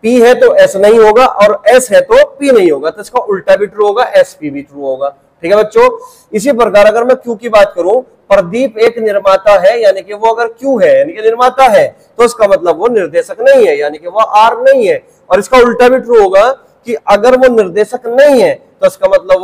पी है तो एस नहीं होगा, और एस है तो पी नहीं होगा, तो इसका उल्टा भी ट्रू होगा, एस पी भी ट्रू होगा। ठीक है बच्चों, इसी प्रकार अगर मैं क्यू की बात करूं, प्रदीप एक निर्माता है, यानी कि वो अगर क्यू है यानी कि निर्माता है, तो इसका मतलब वो निर्देशक नहीं है, यानी कि वो आर नहीं है। और इसका उल्टा भी ट्रू होगा कि अगर वो निर्देशक नहीं है तो इसका मतलब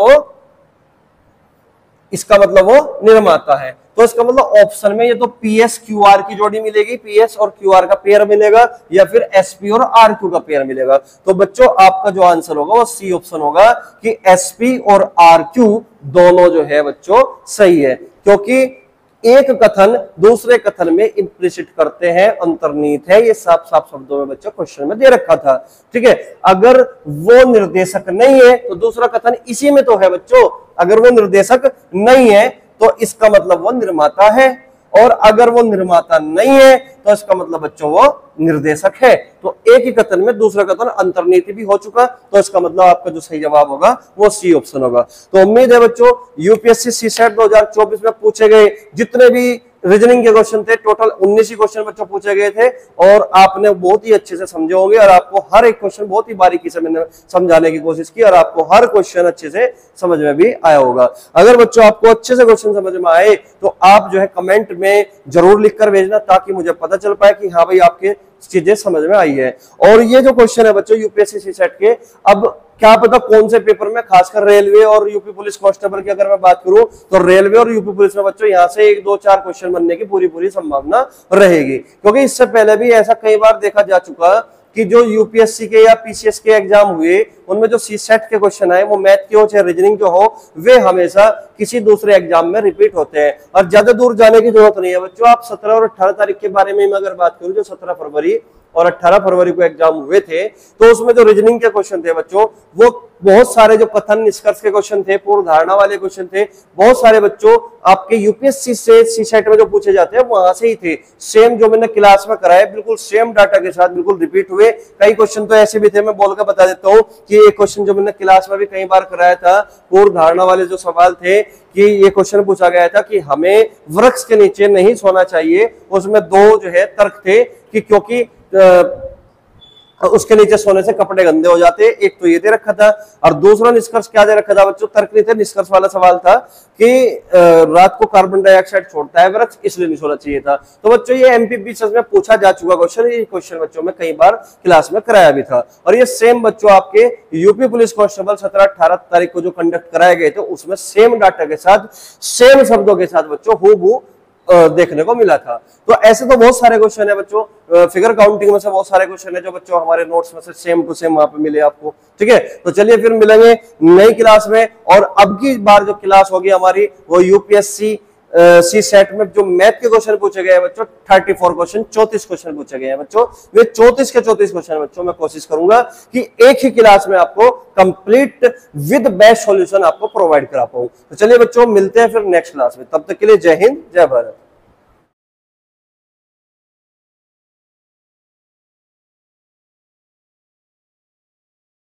वो निर्माता है। तो इसका मतलब ऑप्शन में ये तो पीएस क्यूआर की जोड़ी मिलेगी, पीएस और क्यूआर का पेयर मिलेगा, या फिर एसपी और आरक्यू का पेयर मिलेगा। तो बच्चों आपका जो आंसर होगा वो सी ऑप्शन होगा कि एसपी और आरक्यू दोनों जो है बच्चों सही है, क्योंकि एक कथन दूसरे कथन में इंप्लिसिट करते हैं, अंतर्निहित है, ये साफ साफ शब्दों में बच्चों क्वेश्चन में दे रखा था। ठीक है, अगर वो निर्देशक नहीं है तो दूसरा कथन इसी में तो है बच्चों, अगर वो निर्देशक नहीं है तो इसका मतलब वो निर्माता है, और अगर वो निर्माता नहीं है तो इसका मतलब बच्चों वो निर्देशक है। तो एक ही कथन में दूसरा कथन अंतर्निहित भी हो चुका, तो इसका मतलब आपका जो सही जवाब होगा वो सी ऑप्शन होगा। तो उम्मीद है बच्चों यूपीएससी सीसेट 2024 में पूछे गए जितने भी रीजनिंग के क्वेश्चन थे, टोटल 19 ही क्वेश्चन बच्चों पूछे गए थे, और आपने बहुत ही अच्छे से समझे होंगे, और आपको हर एक क्वेश्चन बहुत ही बारीकी से मैंने समझाने की कोशिश की, और आपको हर क्वेश्चन अच्छे से समझ में भी आया होगा। अगर बच्चों आपको अच्छे से क्वेश्चन समझ में आए तो आप जो है कमेंट में जरूर लिखकर भेजना, ताकि मुझे पता चल पाए कि हाँ भाई आपके चीजें समझ में आई है। और ये जो क्वेश्चन है बच्चों यूपीएससी सीसेट के, अब क्या पता कौन से पेपर में, खासकर रेलवे और यूपी पुलिस कांस्टेबल की अगर मैं बात करूं तो रेलवे और यूपी पुलिस में बच्चों यहां से 1, 2, 4 क्वेश्चन बनने की पूरी संभावना रहेगी, क्योंकि इससे पहले भी ऐसा कई बार देखा जा चुका कि जो यूपीएससी के या पीसीएस के एग्जाम हुए उनमें जो सीसेट के क्वेश्चन आए, वो मैथ के हो चाहे रीजनिंग के हो, वे हमेशा किसी दूसरे एग्जाम में रिपीट होते हैं। और ज्यादा दूर जाने की जरूरत नहीं है बच्चों, आप 17 और 18 तारीख के बारे में अगर बात करूं, जो 17 फरवरी और 18 फरवरी को एग्जाम हुए थे, तो उसमें जो रीजनिंग के क्वेश्चन थे बच्चों, वो बहुत सारे जो कथन निष्कर्ष के क्वेश्चन थे, पूर्व धारणा वाले क्वेश्चन थे, बहुत सारे बच्चों आपके यूपीएससी से सीसेट में जो पूछे जाते हैं वहां से ही थे। सेम जो मैंने क्लास में कराया बिल्कुल सेम डाटा के साथ बिल्कुल रिपीट हुए। कई क्वेश्चन तो ऐसे भी थे, मैं बोलकर बता देता हूँ कि एक क्वेश्चन जो मैंने क्लास में भी कई बार कराया था, पूर्व धारणा वाले जो सवाल थे, कि ये क्वेश्चन पूछा गया था कि हमें वृक्ष के नीचे नहीं सोना चाहिए। उसमें दो जो है तर्क थे कि क्योंकि उसके नीचे सोने से कपड़े गंदे हो जाते, एक तो ये दे रखा था, और दूसरा निष्कर्ष क्या दे रखा था बच्चों, तर्क नहीं थे, निष्कर्ष वाला सवाल था कि रात को कार्बन डाइऑक्साइड छोड़ता है वृक्ष, इसलिए नहीं सोना चाहिए था। तो बच्चों ये एमपीपीसीएस में पूछा जा चुका क्वेश्चन, ये क्वेश्चन बच्चों में कई बार क्लास में कराया भी था। और ये सेम बच्चों आपके यूपी पुलिस कांस्टेबल 17-18 तारीख को जो कंडक्ट कराए गए थे, उसमें सेम डाटा के साथ, सेम शब्दों के साथ बच्चों हूबहू देखने को मिला था। तो ऐसे तो बहुत सारे क्वेश्चन है बच्चों, फिगर काउंटिंग में से बहुत सारे क्वेश्चन है जो बच्चों हमारे नोट्स में से सेम टू सेम वहां पे मिले आपको। ठीक है, तो चलिए फिर मिलेंगे नई क्लास में, और अब की बार जो क्लास होगी हमारी वो यूपीएससी सीसेट में जो मैथ के क्वेश्चन पूछे गए हैं बच्चों, 34 क्वेश्चन, 34 क्वेश्चन पूछे गए हैं बच्चों। वे 34 के 34 क्वेश्चन बच्चों मैं कोशिश करूंगा कि एक ही क्लास में आपको कंप्लीट विद बेस्ट सॉल्यूशन आपको प्रोवाइड करा पाऊं। तो चलिए बच्चों मिलते हैं फिर नेक्स्ट क्लास में, तब तक के लिए जय हिंद, जय भारत।